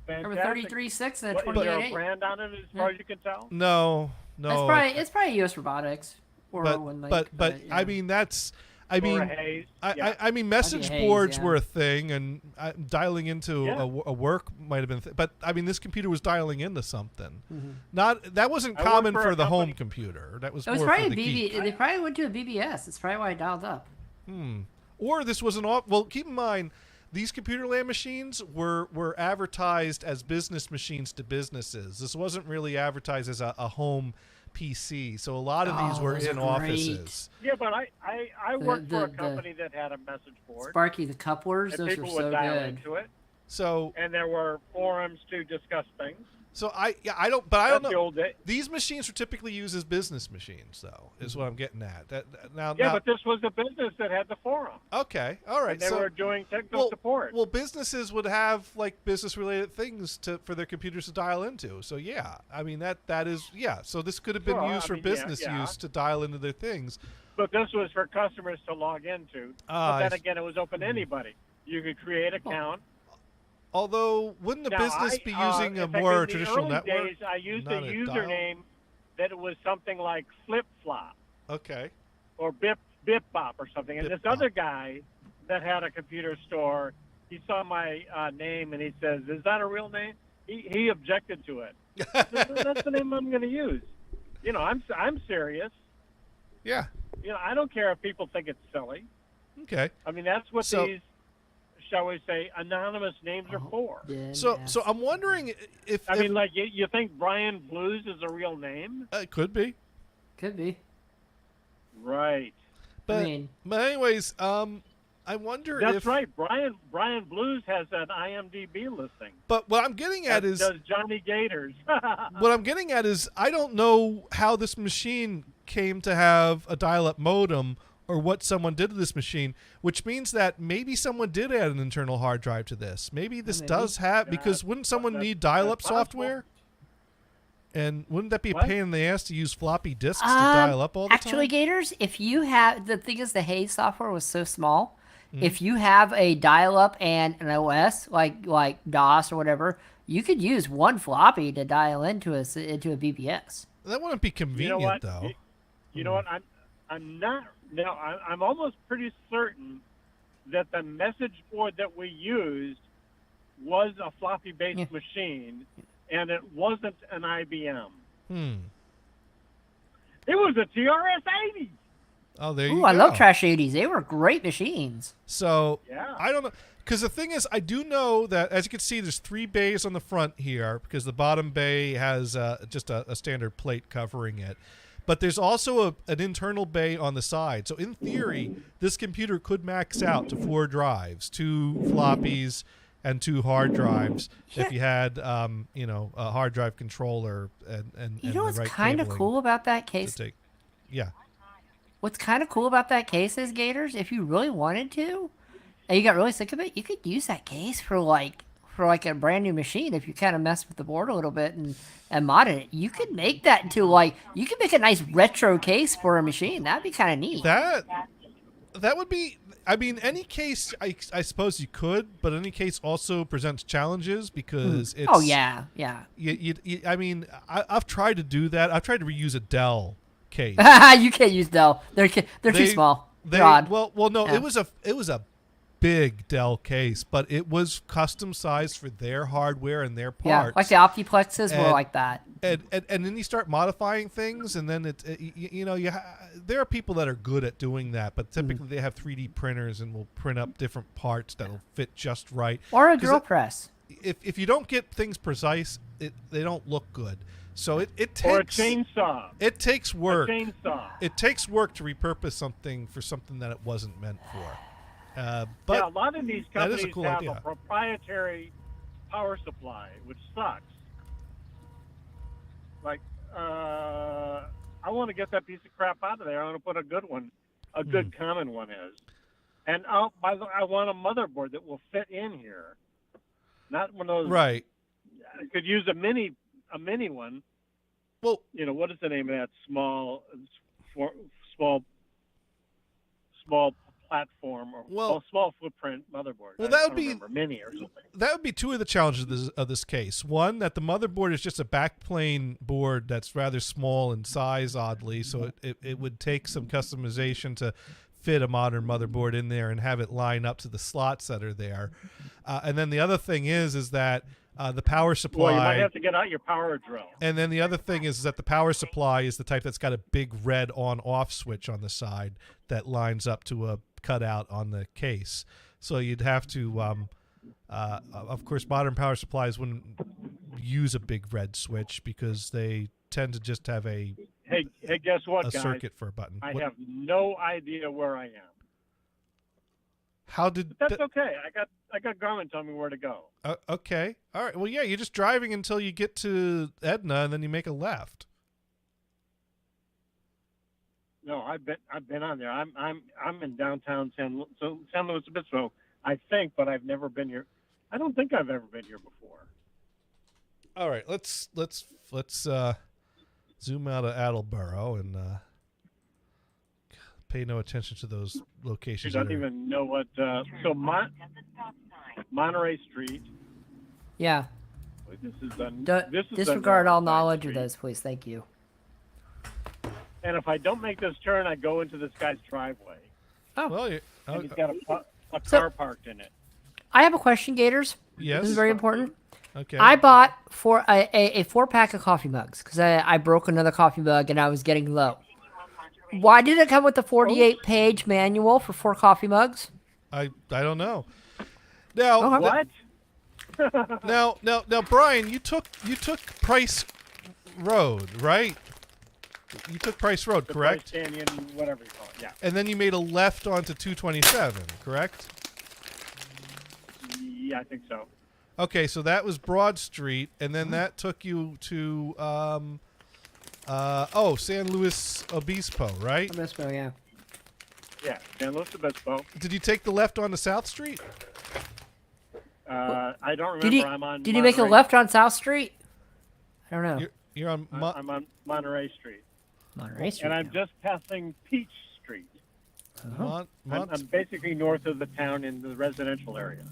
I have a Fantastic. 33.6 and a What, is there a 28.8. brand on it as far as you can tell? No. It's probably US Robotics. Or one like, but yeah. I mean that's I Or mean a Hayes? I mean message Hayes, boards yeah. were a thing, and dialing into Yeah. a work might have been but I mean this computer was dialing into something. Mm-hmm. That wasn't I worked common for for a the home company- computer. That was It was more probably for the geek. They probably went to a BBS. That's probably why I dialed up. Or this was an off. Well, keep in mind, these computer land machines were advertised as business machines to businesses. This wasn't really advertised as a home PC. So a lot of these Oh, were those are in great. offices. Yeah, but I worked for a the- company that had a message board. Sparky, the couplers, and those were people so would dial good. into it. So And there were forums to discuss things. I don't That's the know. old day. These machines are typically used as business machines, though, is what I'm getting at. Now, Yeah, but this was a business that had the forum. okay, all right. And they so, were doing technical support. Well, businesses would have like business-related things for their computers to dial into. So yeah, I mean that is yeah. So this could have been Well, used I for mean, yeah, business yeah. use to dial into their things. But this was for customers to log into. Ah, But then I again, it was open to anybody. You could create an account. Although, wouldn't the Now, business be using a in fact, more in the traditional early network? days, I used not a a dial? username that was something like Flip Flop Okay. or Bip Bop or something. And Bip this Bop. other guy that had a computer store, he saw my name and he says, "Is that a real name?" He objected to it. That's the name I'm going to use. You know, I'm serious. Yeah. You know, I don't care if people think it's silly. Okay. I mean, that's what So- these, shall we say, anonymous names Oh. are for. So I'm wondering if I mean, like, you think Brian Blues is a real name? it could be, Could be. Right. but anyways, I wonder That's if right. Brian Blues has an IMDb listing. But what I'm getting at is does Johnny Gators. what I'm getting at is I don't know how this machine came to have a dial-up modem or what someone did to this machine, which means that maybe someone did add an internal hard drive to this. Maybe this Maybe. does have, Yeah, because wouldn't someone that's- need dial-up that's possible. software? And wouldn't that be a What? pain in the ass to use floppy disks to dial up all the Actually, time? Gators, if you have the thing is the Hayes software was so small. Mm-hmm. If you have a dial-up and an OS like DOS or whatever, you could use one floppy to dial into a BBS. That wouldn't be You know convenient, what? though. You know what? I'm not. No, I'm almost pretty certain that the message board that we used was a floppy-based machine, and it wasn't an IBM. It was a TRS-80. Oh, there you go. I love Trash 80s. They were great machines. So, yeah. I don't know. Because the thing is, I do know that, as you can see, there's 3 bays on the front here because the bottom bay has just a standard plate covering it. But there's also an internal bay on the side. So, in theory, this computer could max out to 4 drives, 2 floppies, and 2 hard drives if you had, a hard drive controller and you know the what's right kind of cabling cool about that case? Yeah. What's kind of cool about that case is, Gators, if you really wanted to, and you got really sick of it, you could use that case for like a brand new machine. If you kind of mess with the board a little bit and mod it, you could make that into you could make a nice retro case for a machine. That'd be kind of neat. That would be. I mean, any case, I suppose you could, but any case also presents challenges because it's. Oh yeah. I mean, I've tried to do that. I've tried to reuse a Dell case. You can't use Dell. They're too small. Well, no, yeah. It was a big Dell case, but it was custom sized for their hardware and their parts. Yeah, like the Optiplexes were like that. And then you start modifying things, and then there are people that are good at doing that, but typically they have 3D printers and will print up different parts that'll fit just right. Or a drill press. If you don't get things precise, they don't look good. So it takes, or a chainsaw. It takes work. A chainsaw. It takes work to repurpose something for something that it wasn't meant for. But a lot of these companies have idea. a proprietary power supply, which sucks. Like, I want to get that piece of crap out of there. I want to put a good one, a good common one is. And by the way, I want a motherboard that will fit in here, not one of those. Right. I could use a mini one. Well, what is the name of that small platform or small footprint motherboard? Well, that would be mini or something. That would be 2 of the challenges of this case. One, that the motherboard is just a backplane board that's rather small in size, oddly, so it would take some customization to fit a modern motherboard in there and have it line up to the slots that are there. And then the other thing is that the power supply. Well, you might have to get out your power drill. And then the other thing is that the power supply is the type that's got a big red on-off switch on the side that lines up to a cutout on the case. So you'd have to, of course, modern power supplies wouldn't use a big red switch because they tend to just have a hey, guess what, guys? Circuit for a button. I have no idea where I am. How did? But that's okay. I got Garmin telling me where to go. Okay. All right. Well, yeah. You're just driving until you get to Edna, and then you make a left. No, I've been on there. I'm in downtown San Luis Obispo, I think, but I've never been here. I don't think I've ever been here before. All right. Let's zoom out of Attleboro and pay no attention to those locations. You don't even know what. So Monterey Street. Yeah. This is disregard all knowledge of those, please. Thank you. And if I don't make this turn, I go into this guy's driveway. Oh. Well, and he's got a car parked in it. I have a question, Gators. Yes. This is very important. Okay. I bought a 4-pack of coffee mugs because I broke another coffee mug and I was getting low. Why did it come with a 48-page manual for 4 coffee mugs? I don't know. Now what? now, Brian, you took Price Road, right? You took Price Road, correct? Price Canyon, whatever you call it. Yeah. And then you made a left onto 227, correct? Yeah, I think so. Okay, so that was Broad Street, and then that took you to San Luis Obispo, right? Obispo, yeah. Yeah, San Luis Obispo. Did you take the left onto South Street? I don't remember. Did you make a left on South Street? I don't know. You're on. I'm on Monterey Street. Monterey Street. And I'm just passing Peach Street. Uh-huh. I'm basically north of the town in the residential area.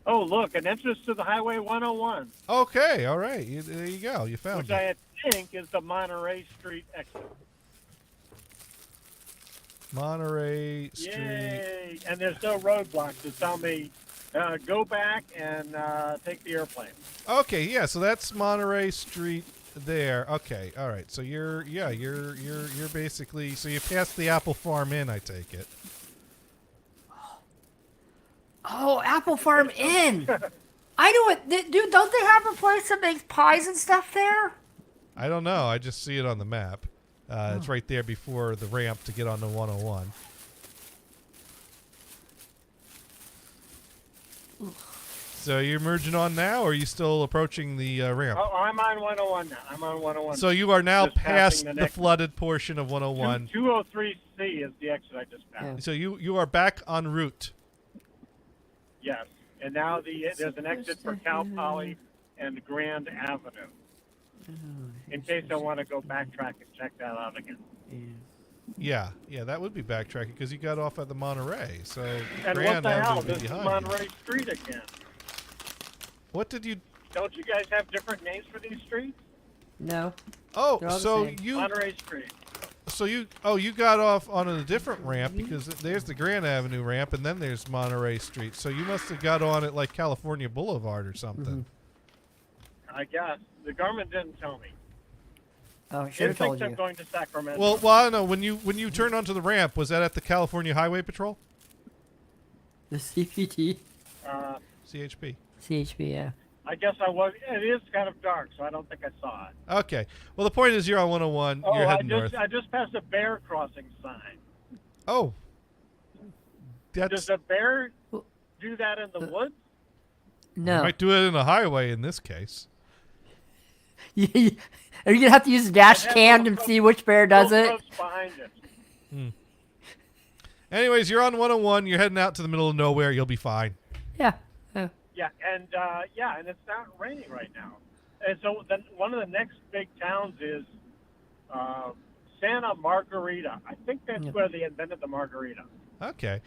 Oh, look, an entrance to the Highway 101. Okay, all right. There you go. You found which it. I think is the Monterey Street exit. Monterey Street. Yay! And there's no roadblocks to tell me Go back and take the airplane. Okay, yeah. So that's Monterey Street there. Okay, all right. So you're basically, so you passed the Apple Farm Inn, I take it. Oh, Apple Farm Inn. I know it. Dude, don't they have a place that makes pies and stuff there? I don't know. I just see it on the map. It's right there before the ramp to get onto 101. So you're merging on now, or are you still approaching the ramp? Oh, I'm on 101 now. I'm on 101. So you are now Just past passing the flooded portion of 101. 203C is the exit I just passed. Yeah. So you are back en route. Yes. And now there's an exit for Cal Poly and Grand Avenue. In case I want to go backtrack and check that out again. Yeah, that would be backtracking because you got off at the Monterey. So And Grand what the hell? Avenue would be This is behind you. Monterey Street again. What did you? Don't you guys have different names for these streets? No. Oh, They're all the so same. you Monterey Street. So you got off on a different ramp because there's the Grand Avenue ramp and then there's Monterey Street. So you must have got on at like California Boulevard or something. I guess. The government didn't tell me. Oh, should It have told thinks I'm you. going to Sacramento. Well, I don't know. When you turned onto the ramp, was that at the California Highway Patrol? The CPT. CHP. CHP, yeah. I guess I was. It is kind of dark, so I don't think I saw it. Okay. Well, the point is you're on 101. Oh, You're heading north. I just passed a bear crossing sign. Oh. That's Does a bear do that in the woods? No. might do it in a highway in this case. Are you gonna have to use a dash have cam little to see which bear does Little it? ropes behind it. Anyways, you're on 101. You're heading out to the middle of nowhere. You'll be fine. Yeah. Yeah, and it's not raining right now. And so then one of the next big towns is Santa Margarita. I think that's where they invented the margarita. Okay.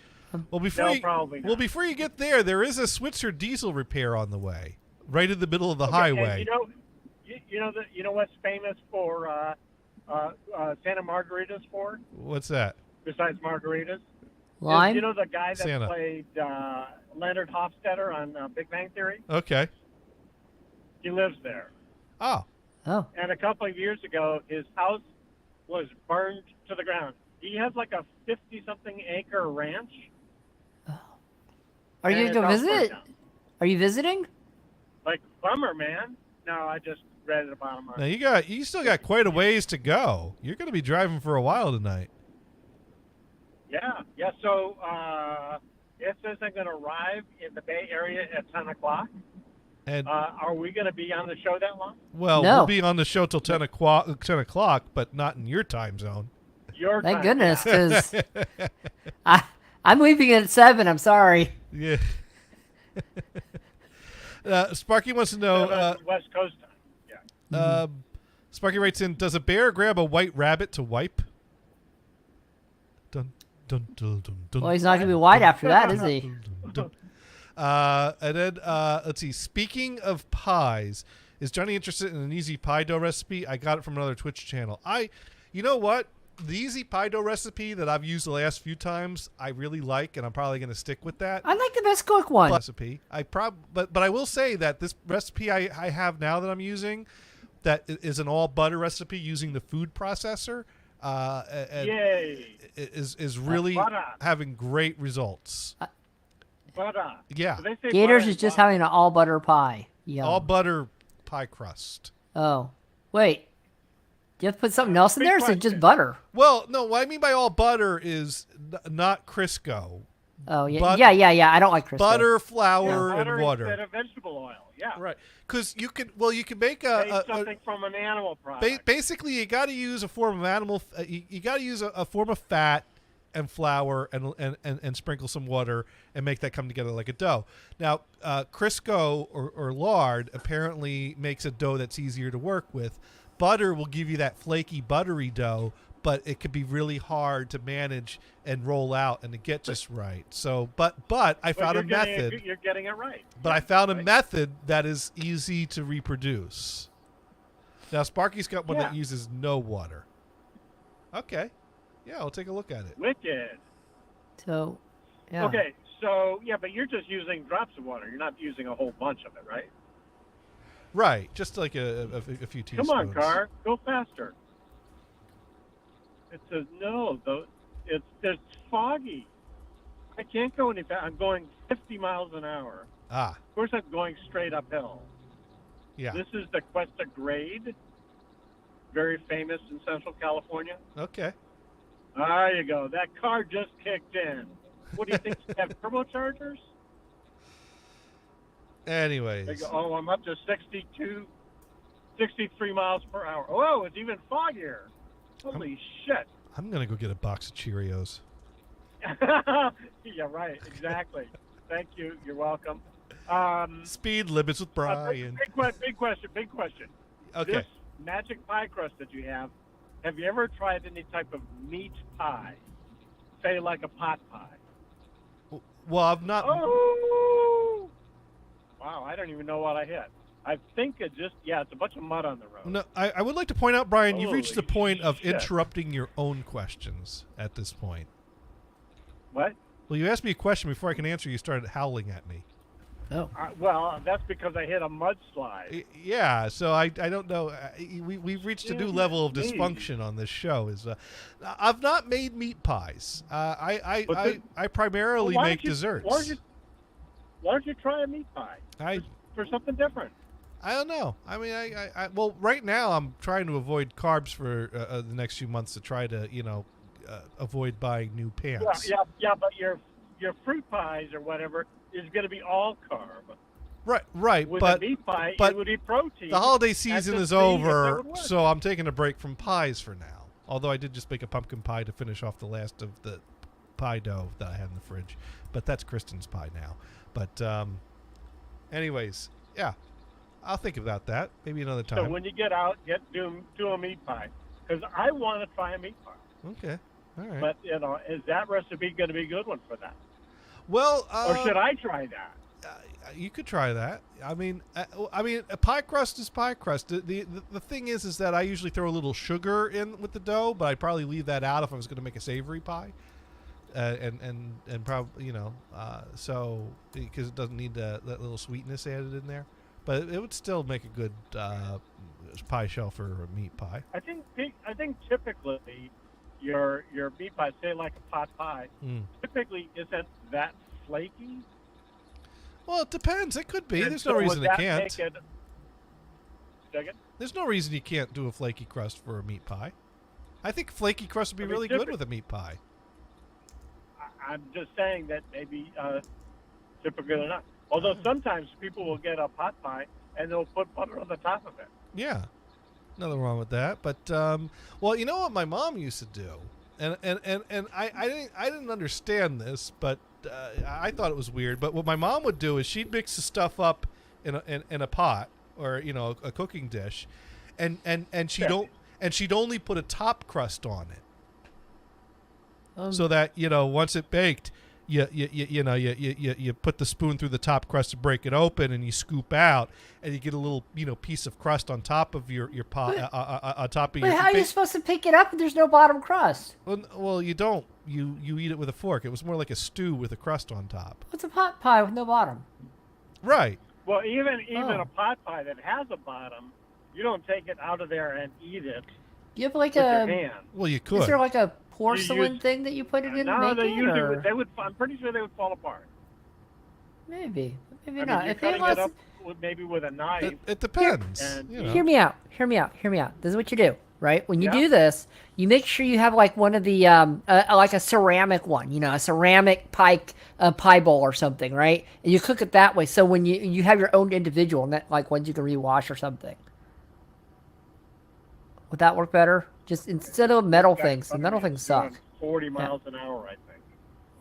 Well, before No, you, probably not. well, before you get there is a Switzer diesel repair on the way, right in the middle of the Okay, highway. And you know what's famous for Santa Margaritas for? What's that? Besides margaritas, Lime? you know the guy that Santa. played Leonard Hofstadter on Big Bang Theory? Okay. He lives there. Oh. Oh. And a couple of years ago, his house was burned to the ground. He has like a 50-something acre ranch. Are you and gonna go his house burned visit? down. Are you visiting? Like, bummer, man. No, I just read it about him. Now you still got quite a ways to go. You're going to be driving for a while tonight. Yeah. So it says I'm going to arrive in the Bay Area at 10 o'clock. And Are we going to be on the show that long? well, No. we'll be on the show till 10 o'clock, but not in your time zone. Your Thank time, goodness, yeah. because I'm leaving at 7. I'm sorry. Yeah. Sparky wants to know. West Coast time. Yeah. Sparky writes in: does a bear grab a white rabbit to wipe? Dun dun dun dun dun. Well, he's not gonna be white after that, is he? Dun. And then let's see. Speaking of pies, is Johnny interested in an easy pie dough recipe? I got it from another Twitch channel. You know what? The easy pie dough recipe that I've used the last few times, I really like, and I'm probably going to stick with that I like the Bisquick one. recipe. But I will say that this recipe I have now that I'm using, that is an all butter recipe using the food processor. And Yay. is really Butter. having great results. Butter. Yeah. Do they say Gators butter is just butter? having an all butter pie. Yum. All butter pie crust. Oh, wait. Do you have to put something else in Big there? Or is it question. just butter? Well, no, what I mean by all butter is not Crisco. Oh, yeah. But- yeah. I don't like Crisco. Butter, flour, Butter and water. instead of vegetable oil. Yeah. Right. Because you can make Made a something from an animal product. basically you got to use a form of animal. You got to use a form of fat and flour and sprinkle some water and make that come together like a dough. Now, Crisco or lard apparently makes a dough that's easier to work with. Butter will give you that flaky, buttery dough, but it could be really hard to manage and roll out and to get just right. So, but I found you're a getting method. You're getting it right. But I found a method that is easy to reproduce. Now, Sparky's got one that Yeah. uses no water. Okay. Yeah, I'll take a look at it. Wicked. So, yeah. Okay, So, yeah, but you're just using drops of water. You're not using a whole bunch of it, right? Right, just like a few teaspoons. Come on, car. Go faster. It says, no, it's foggy. I can't go any faster. I'm going 50 miles an hour. Ah. Of course, I'm going straight uphill. Yeah. This is the Cuesta Grade, very famous in Central California. Okay. There you go. That car just kicked in. What do you think? You have turbochargers? Anyways. They go, oh, I'm up to 63 miles per hour. Oh, it's even foggier. Holy shit. I'm going to go get a box of Cheerios. Yeah, right. Exactly. Thank you. You're welcome. Speed limits with Brian. Big question. Okay. This magic pie crust that you have you ever tried any type of meat pie? Say like a pot pie. Well, I've not. Oh! Wow, I don't even know what I hit. I think it's a bunch of mud on the road. No, I would like to point out, Brian, you've reached the Holy point of shit. interrupting your own questions at this point. What? Well, you asked me a question before I can answer. You started howling at me. Oh. Well, that's because I hit a mudslide. Yeah, so I don't know. We've reached a new level of dysfunction on this show. I've not made meat pies. I primarily make desserts. Why don't you try a meat pie? For something different. I don't know. I mean, well, right now I'm trying to avoid carbs for the next few months to try to, avoid buying new pants. Yeah, but your fruit pies or whatever is going to be all carb. Right. With but a meat pie, but it would be protein. the holiday season That's is just me, over, if it would so I'm taking a break from pies for now. Although I did just make a pumpkin pie to finish off the last of the pie dough that I had in the fridge. But that's Kristen's pie now. But anyways, yeah, I'll think about that. Maybe another time. So when you get out, do a meat pie. Because I want to try a meat pie. Okay. All right. But, is that recipe going to be a good one for that? Well, or should I try that? You could try that. I mean, a pie crust is pie crust. The thing is that I usually throw a little sugar in with the dough, but I'd probably leave that out if I was going to make a savory pie. And probably, so because it doesn't need that little sweetness added in there, but it would still make a good pie shell for a meat pie. I think typically your meat pie, say like a pot pie, typically isn't that flaky. Well, it depends. It could be. And There's so no reason would it that can't. make it- Second? There's no reason you can't do a flaky crust for a meat pie. I think flaky crust would be really good with a meat pie. I'm just saying that maybe typically not. Although sometimes people will get a pot pie and they'll put butter on the top of it. Yeah, nothing wrong with that. But well, you know what my mom used to do, and I didn't understand this, but I thought it was weird. But what my mom would do is she'd mix the stuff up in a pot or a cooking dish, and she'd only put a top crust on it. So that once it baked, you put the spoon through the top crust to break it open, and you scoop out, and you get a little piece of crust on top of your pot on top of your. But how are you supposed to pick it up if there's no bottom crust? Well, you don't. You eat it with a fork. It was more like a stew with a crust on top. What's a pot pie with no bottom? Right. Well, even a pot pie that has a bottom, you don't take it out of there and eat it. You have like with your hand. Well, you could. Is there like a porcelain thing that you put it in? No, to make they it, usually or? they would. I'm pretty sure they would fall apart. Maybe I not. mean, you're If cutting it it up maybe with a knife. It depends. And- Hear me out. This is what you do, right? When you Yeah. do this, you make sure you have like one of the like a ceramic one, a ceramic pie bowl or something, right? And you cook it that way. So when you have your own individual, not like ones you can rewash or something. Would that work better? Just instead of metal things. The metal things suck. 40 miles an hour, I think.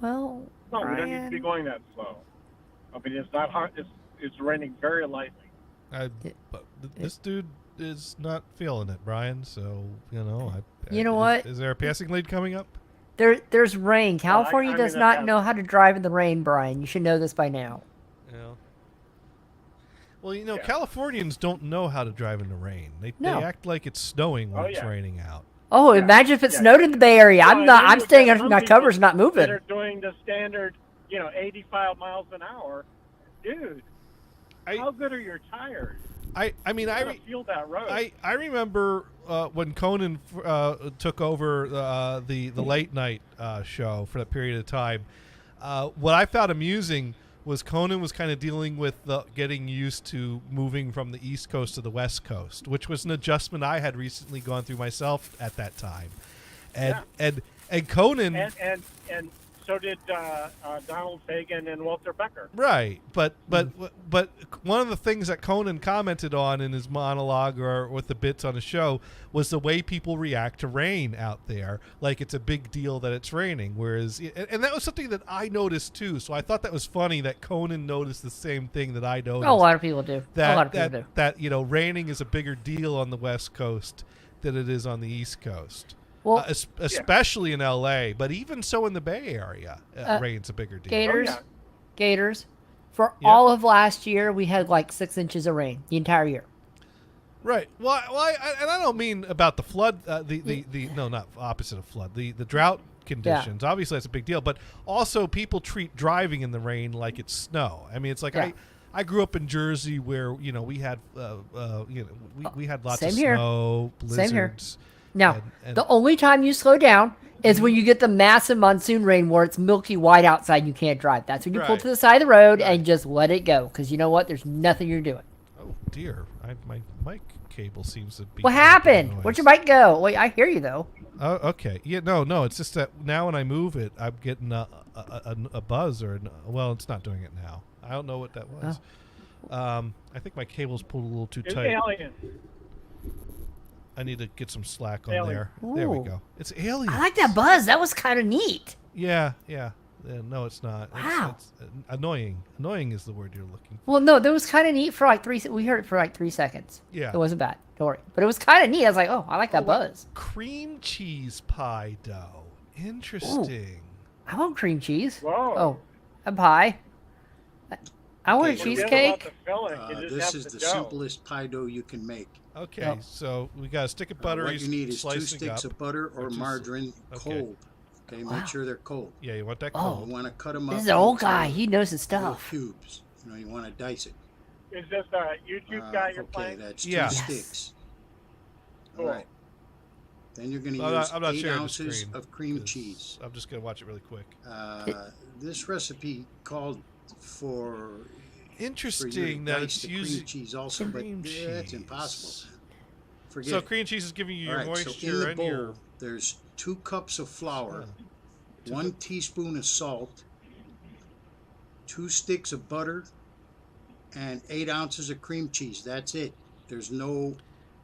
Well, No, we don't need to be going that slow. I mean, it's not hard. It's raining very lightly. But this dude is not feeling it, Brian. So You know what? Is there a passing lead coming up? There's rain. California I does mean, not know how to drive in the rain, Brian. You should know this by now. Yeah. Well, Yeah. Californians don't know how to drive in the rain. They act like it's snowing when it's raining out. Oh, Yeah. imagine if it Yeah. snowed in the Bay Area. Well, I'm and not. then I'm you've staying got under some my people covers, not moving. That are doing the standard 85 miles an hour, dude. How good are your tires? I mean, feel that road. I remember when Conan took over the late night show for that period of time. What I found amusing was Conan was kind of dealing with getting used to moving from the East Coast to the West Coast, which was an adjustment I had recently gone through myself at that time. And Conan and so did Donald Fagen and Walter Becker. Right, but one of the things that Conan commented on in his monologue or with the bits on the show was the way people react to rain out there. Like it's a big deal that it's raining, whereas and that was something that I noticed too. So I thought that was funny that Conan noticed the same thing that I noticed. A lot of people do. That raining is a bigger deal on the West Coast than it is on the East Coast. Well, especially in L.A., but even so in the Bay Area, rain's a bigger deal. Gators. For all of last year, we had like 6 inches of rain the entire year. Right. Well, I don't mean about the flood. No, not opposite of flood. The drought conditions. Yeah. Obviously, that's a big deal. But also, people treat driving in the rain like it's snow. I mean, it's like I grew up in Jersey where we had we had lots of snow, blizzards. Same here. Now, the only time you slow down is when you get the massive monsoon rain where it's milky white outside and you can't drive. That's when you pull to the side of the road and just let it go. Because you know what? There's nothing you're doing. Oh, dear. My mic cable seems to be... What happened? Where'd your mic go? Wait, I hear you, though. Oh, okay. Yeah, no. It's just that now when I move it, I'm getting a buzz or... Well, it's not doing it now. I don't know what that was. Oh. I think my cable's pulled a little too tight. Alien. I need to get some slack on there. Ooh. There we go. It's aliens. I like that buzz. That was kind of neat. Yeah. No, it's not. Wow. It's annoying. Annoying is the word you're looking for. Well, no, that was kind of neat for like 3 We heard it for like 3 seconds. Yeah. It wasn't bad. Don't worry. But it was kind of neat. I was like, oh, I like that buzz. Cream cheese pie dough. Interesting. Ooh. I want cream cheese. Whoa. Oh, a pie. I want a cheesecake. This is the simplest pie dough you can make. Okay, so we got a stick of butter. What you need is 2 sticks of butter or margarine cold. Okay, make sure they're cold. Yeah, you want that cold. You want to cut them up. This is an old guy. He knows his stuff. Cubes. You want to dice it. Is this a YouTube guy you're playing? Okay, that's 2 sticks. Cool. All right. Then you're going to use 8 ounces of cream cheese. I'm just going to watch it really quick. This recipe called for... Interesting that it's using cream cheese also, but that's impossible. Forget so cream cheese is giving you your moisture so in the and bowl, there's 2 cups of flour, 1 teaspoon of salt, 2 sticks of butter, and 8 ounces of cream cheese. That's it. There's no...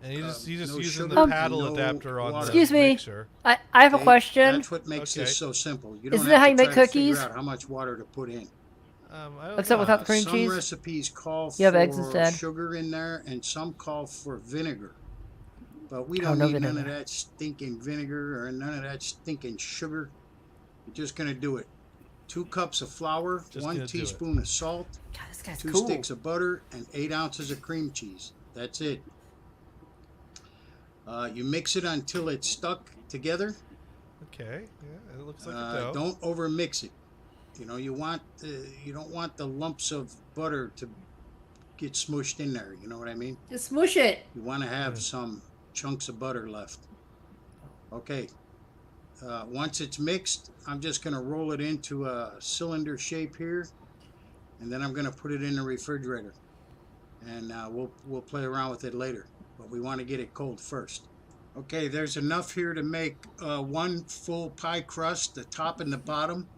And he's just no using sugar, the paddle adapter on the mixer. I have a question. That's what makes this so simple. You don't Isn't that how you make try to cookies? figure out how much water to put in. Except without cream cheese? Some recipes call for eggs instead. sugar in there, and some call for vinegar. But we don't need none of that stinking vinegar or none of that stinking sugar. We're just going to do it. 2 cups of flour, 1 teaspoon of salt, God, this guy's 2 cool. sticks of butter, and 8 ounces of cream cheese. That's it. You mix it until it's stuck together. Okay, yeah, it looks like a dough. Don't over mix it. You don't want the lumps of butter to get smushed in there. You know what I mean? Just smush it. You want to have some chunks of butter left. Okay. Once it's mixed, I'm just going to roll it into a cylinder shape here, and then I'm going to put it in the refrigerator, and we'll play around with it later. But we want to get it cold first. Okay, there's enough here to make 1 full pie crust, the top and the bottom.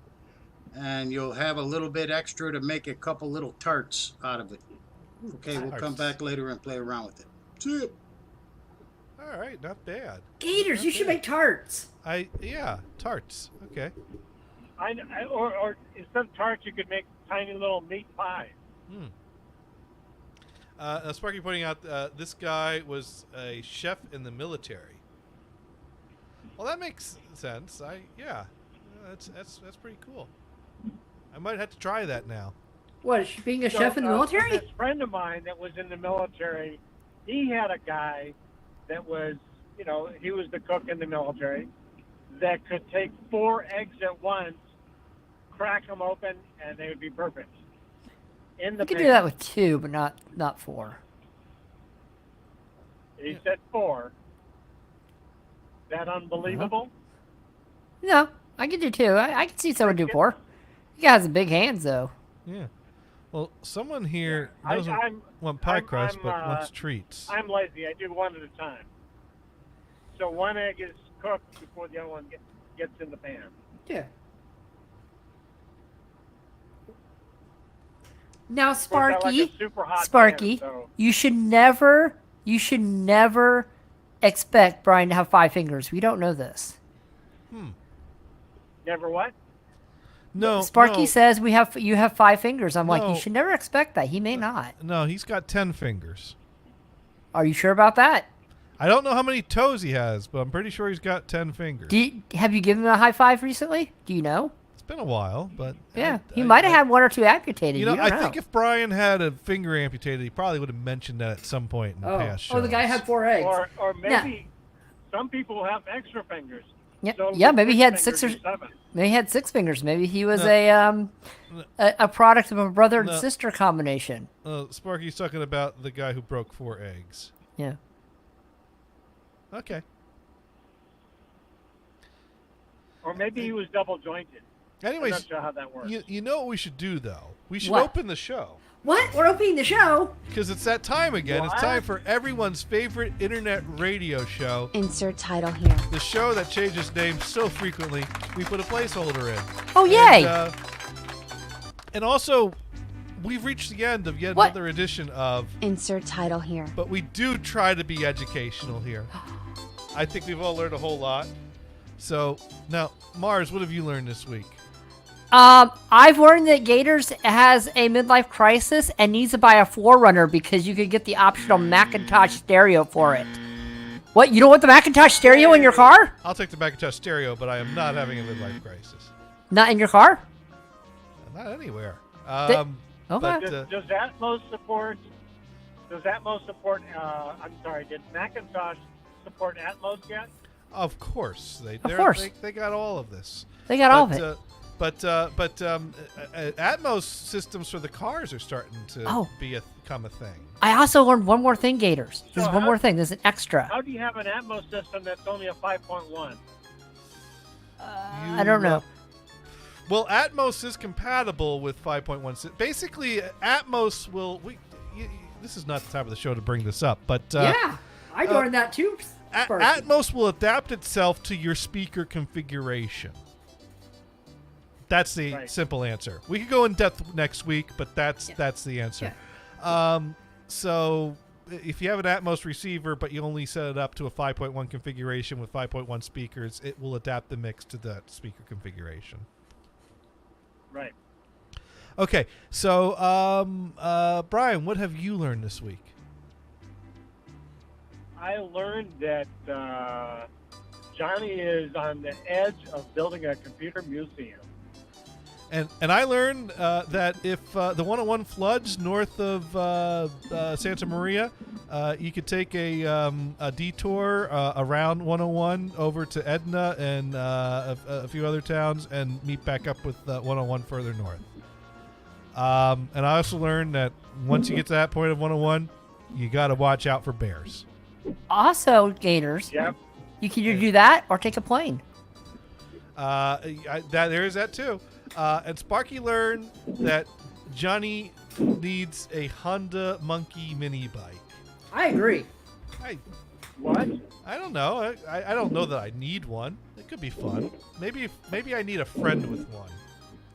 And you'll have a little bit extra to make a couple little tarts out of it. Okay, we'll come back later and play around with it. See it. All right, not bad. Gators, you should make tarts. Tarts. Okay. Or instead of tarts, you could make tiny little meat pies. Sparky pointing out this guy was a chef in the military. Well, that makes sense. That's pretty cool. I might have to try that now. What, being a chef in the military? A friend of mine that was in the military, he had a guy that was, he was the cook in the military that could take 4 eggs at once crack them open, and they would be perfect. In the You could pan. do that with 2, but not 4. He said 4. That unbelievable? No, I could do 2. I could see someone do 4. He has big hands, though. Yeah. Well, someone here Yeah, doesn't want pie crust, I'm, but wants treats. I'm lazy. I do one at a time. So one egg is cooked before the other one gets in the pan. Yeah. Now, Of course, I like Sparky, a super hot Sparky, pan, so you should never expect Brian to have 5 fingers. We don't know this. never what? No, Sparky no, says you have 5 fingers. I'm like, No. you should never expect that. He may not. no, he's got 10 fingers. Are you sure about that? I don't know how many toes he has, but I'm pretty sure he's got 10 fingers. Have you given him a high five recently? Do you know? It's been a while, but Yeah, he might have had 1 or 2 amputated. You know, don't I think if Brian had a finger amputated, he probably would have mentioned that at some point in past shows. Oh, the guy had 4 eggs. Or maybe some people have extra fingers. Yeah, So yeah, maybe he had 6 6 or fingers 7. maybe he had 6 fingers. Maybe he was No. a product of a brother and No. sister combination. Sparky's talking about the guy who broke 4 eggs. Yeah. Okay. Or maybe he was double jointed. I'm Anyways, not sure how that works. you know what we should do, though? We should What? open the show. What? We're opening the show. Because it's that time again. It's What? time for everyone's favorite internet radio show. Insert title here. The show that changes names so frequently, we put a placeholder in. Oh, yay. And also, we've reached the end of yet What? another edition of... Insert title here. But we do try to be educational here. I think we've all learned a whole lot. So, now, Mars, what have you learned this week? I've learned that Gators has a midlife crisis and needs to buy a Forerunner because you could get the optional Macintosh stereo for it. What? You don't want the Macintosh stereo in your car? I'll take the Macintosh stereo, but I am not having a midlife crisis. Not in your car? Not anywhere. Okay. But, Does Atmos support? I'm sorry. Did Macintosh support Atmos yet? of course, course. they got all of this. They got all of it. Atmos systems for the cars are starting to become a thing. I also learned one more thing, Gators. There's So one how- more thing. There's an extra. How do you have an Atmos system that's only a 5.1? I don't know. Well, Atmos is compatible with 5.1. Basically, Atmos will. This is not the time of the show to bring this up, but Yeah, I learned that too. Sparky. Atmos will adapt itself to your speaker configuration. That's the Right. simple answer. We could go in depth next week, but that's the answer. So if you have an Atmos receiver, but you only set it up to a 5.1 configuration with 5.1 speakers, it will adapt the mix to that speaker configuration. Right. Okay, so Brian, what have you learned this week? I learned that Johnny is on the edge of building a computer museum. And I learned that if the 101 floods north of Santa Maria, you could take a detour around 101 over to Edna and a few other towns and meet back up with 101 further north. And I also learned that once you get to that point of 101, you got to watch out for bears. Also, Gators, Yep. you can either do that or take a plane. There is that too. And Sparky learned that Johnny needs a Honda Monkey mini bike. I agree. What? I don't know. I don't know that I need one. It could be fun. Maybe I need a friend with one.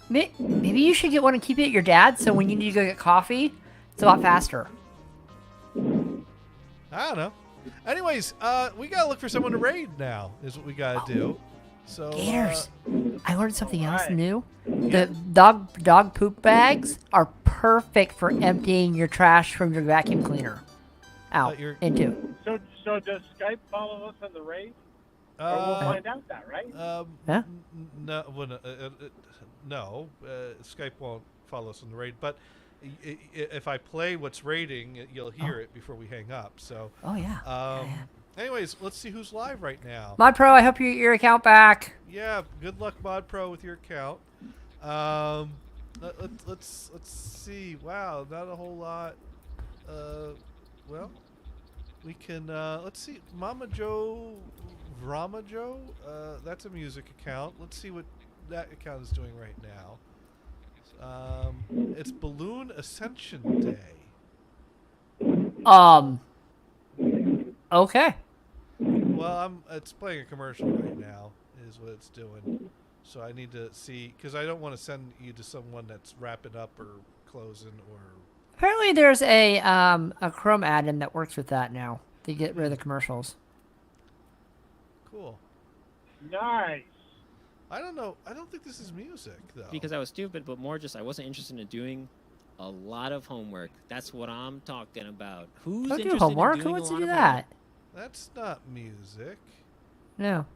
Maybe you should get one and keep it at your dad's so when you need to go get coffee, it's a lot faster. I don't know. Anyways, we gotta look for someone to raid now. Is what we gotta do. So Gators, I learned something else Alright. new. The dog poop bags are perfect for emptying your trash from your vacuum cleaner out into. So does Skype follow us on the raid? Or we'll find out that, right? Yeah? No. Skype won't follow us on the raid. But if I play what's raiding, you'll hear it before we hang up. So. Oh yeah. Anyways, let's see who's live right now. Mod Pro, I hope you get your account back. Yeah, good luck, Mod Pro, with your account. Let's see. Wow, not a whole lot. Well, we can let's see. Mama Joe, Rama Joe. That's a music account. Let's see what that account is doing right now. It's Balloon Ascension Day. Okay. Well, it's playing a commercial right now, is what it's doing. So I need to see, because I don't want to send you to someone that's wrapping up or closing or. Apparently, there's a Chrome add-in that works with that now to get rid of the commercials. Cool. Nice. I don't know. I don't think this is music though. Because I was stupid, but more just I wasn't interested in doing a lot of homework. That's what I'm talking about. Who's Don't do interested homework. in Who doing wants a to lot do of that? That's not music. No.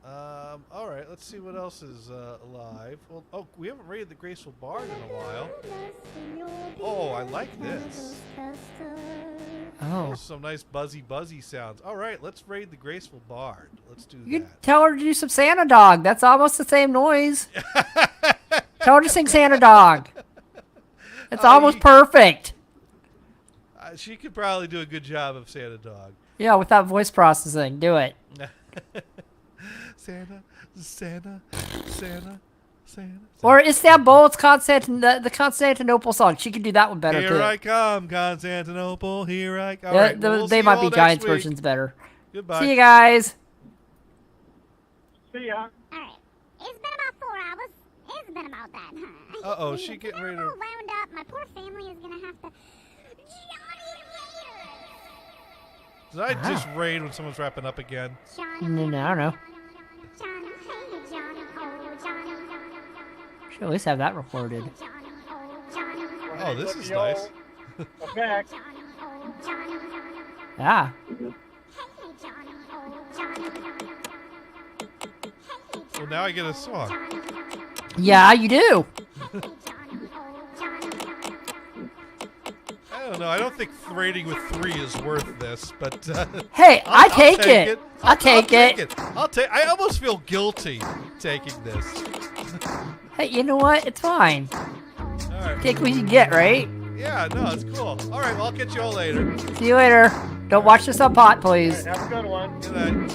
All right. Let's see what else is live. Well, we haven't raided the Graceful Bard in a while. Oh, I like this. Oh. Some nice buzzy sounds. All right, let's raid the Graceful Bard. Let's do You that. could tell her to do some Santa Dog. That's almost the same noise. Tell her to sing Santa Dog. It's almost perfect. She could probably do a good job of Santa Dog. Yeah, without voice processing. Do it. Santa. Or Istanbul, it's the Constantinople song. She could do that one better, Here too. I come, Constantinople. Here I come. Yeah, All right, we'll they see might you be all Giants next week. versions better. Goodbye. See you guys. See ya. Alright. It's been about 4 hours. It's been about that, huh? Uh-oh, she getting ready to... all wound up. My poor family is gonna have to... Did I just raid when someone's wrapping up again? No, I don't know. Should at least have that recorded. Oh, this is nice. Effect. Yeah. Well, now I get a song. Yeah, you do. I don't know. I don't think raiding with 3 is worth this, but Hey, I'll take it. I'll take it. I almost feel guilty taking this. Hey, you know what? It's fine. All right. Take what you get, right? Yeah, no, it's cool. All right, well, I'll catch you all later. See you later. Don't watch this on pot, please. Have a good one. Good night.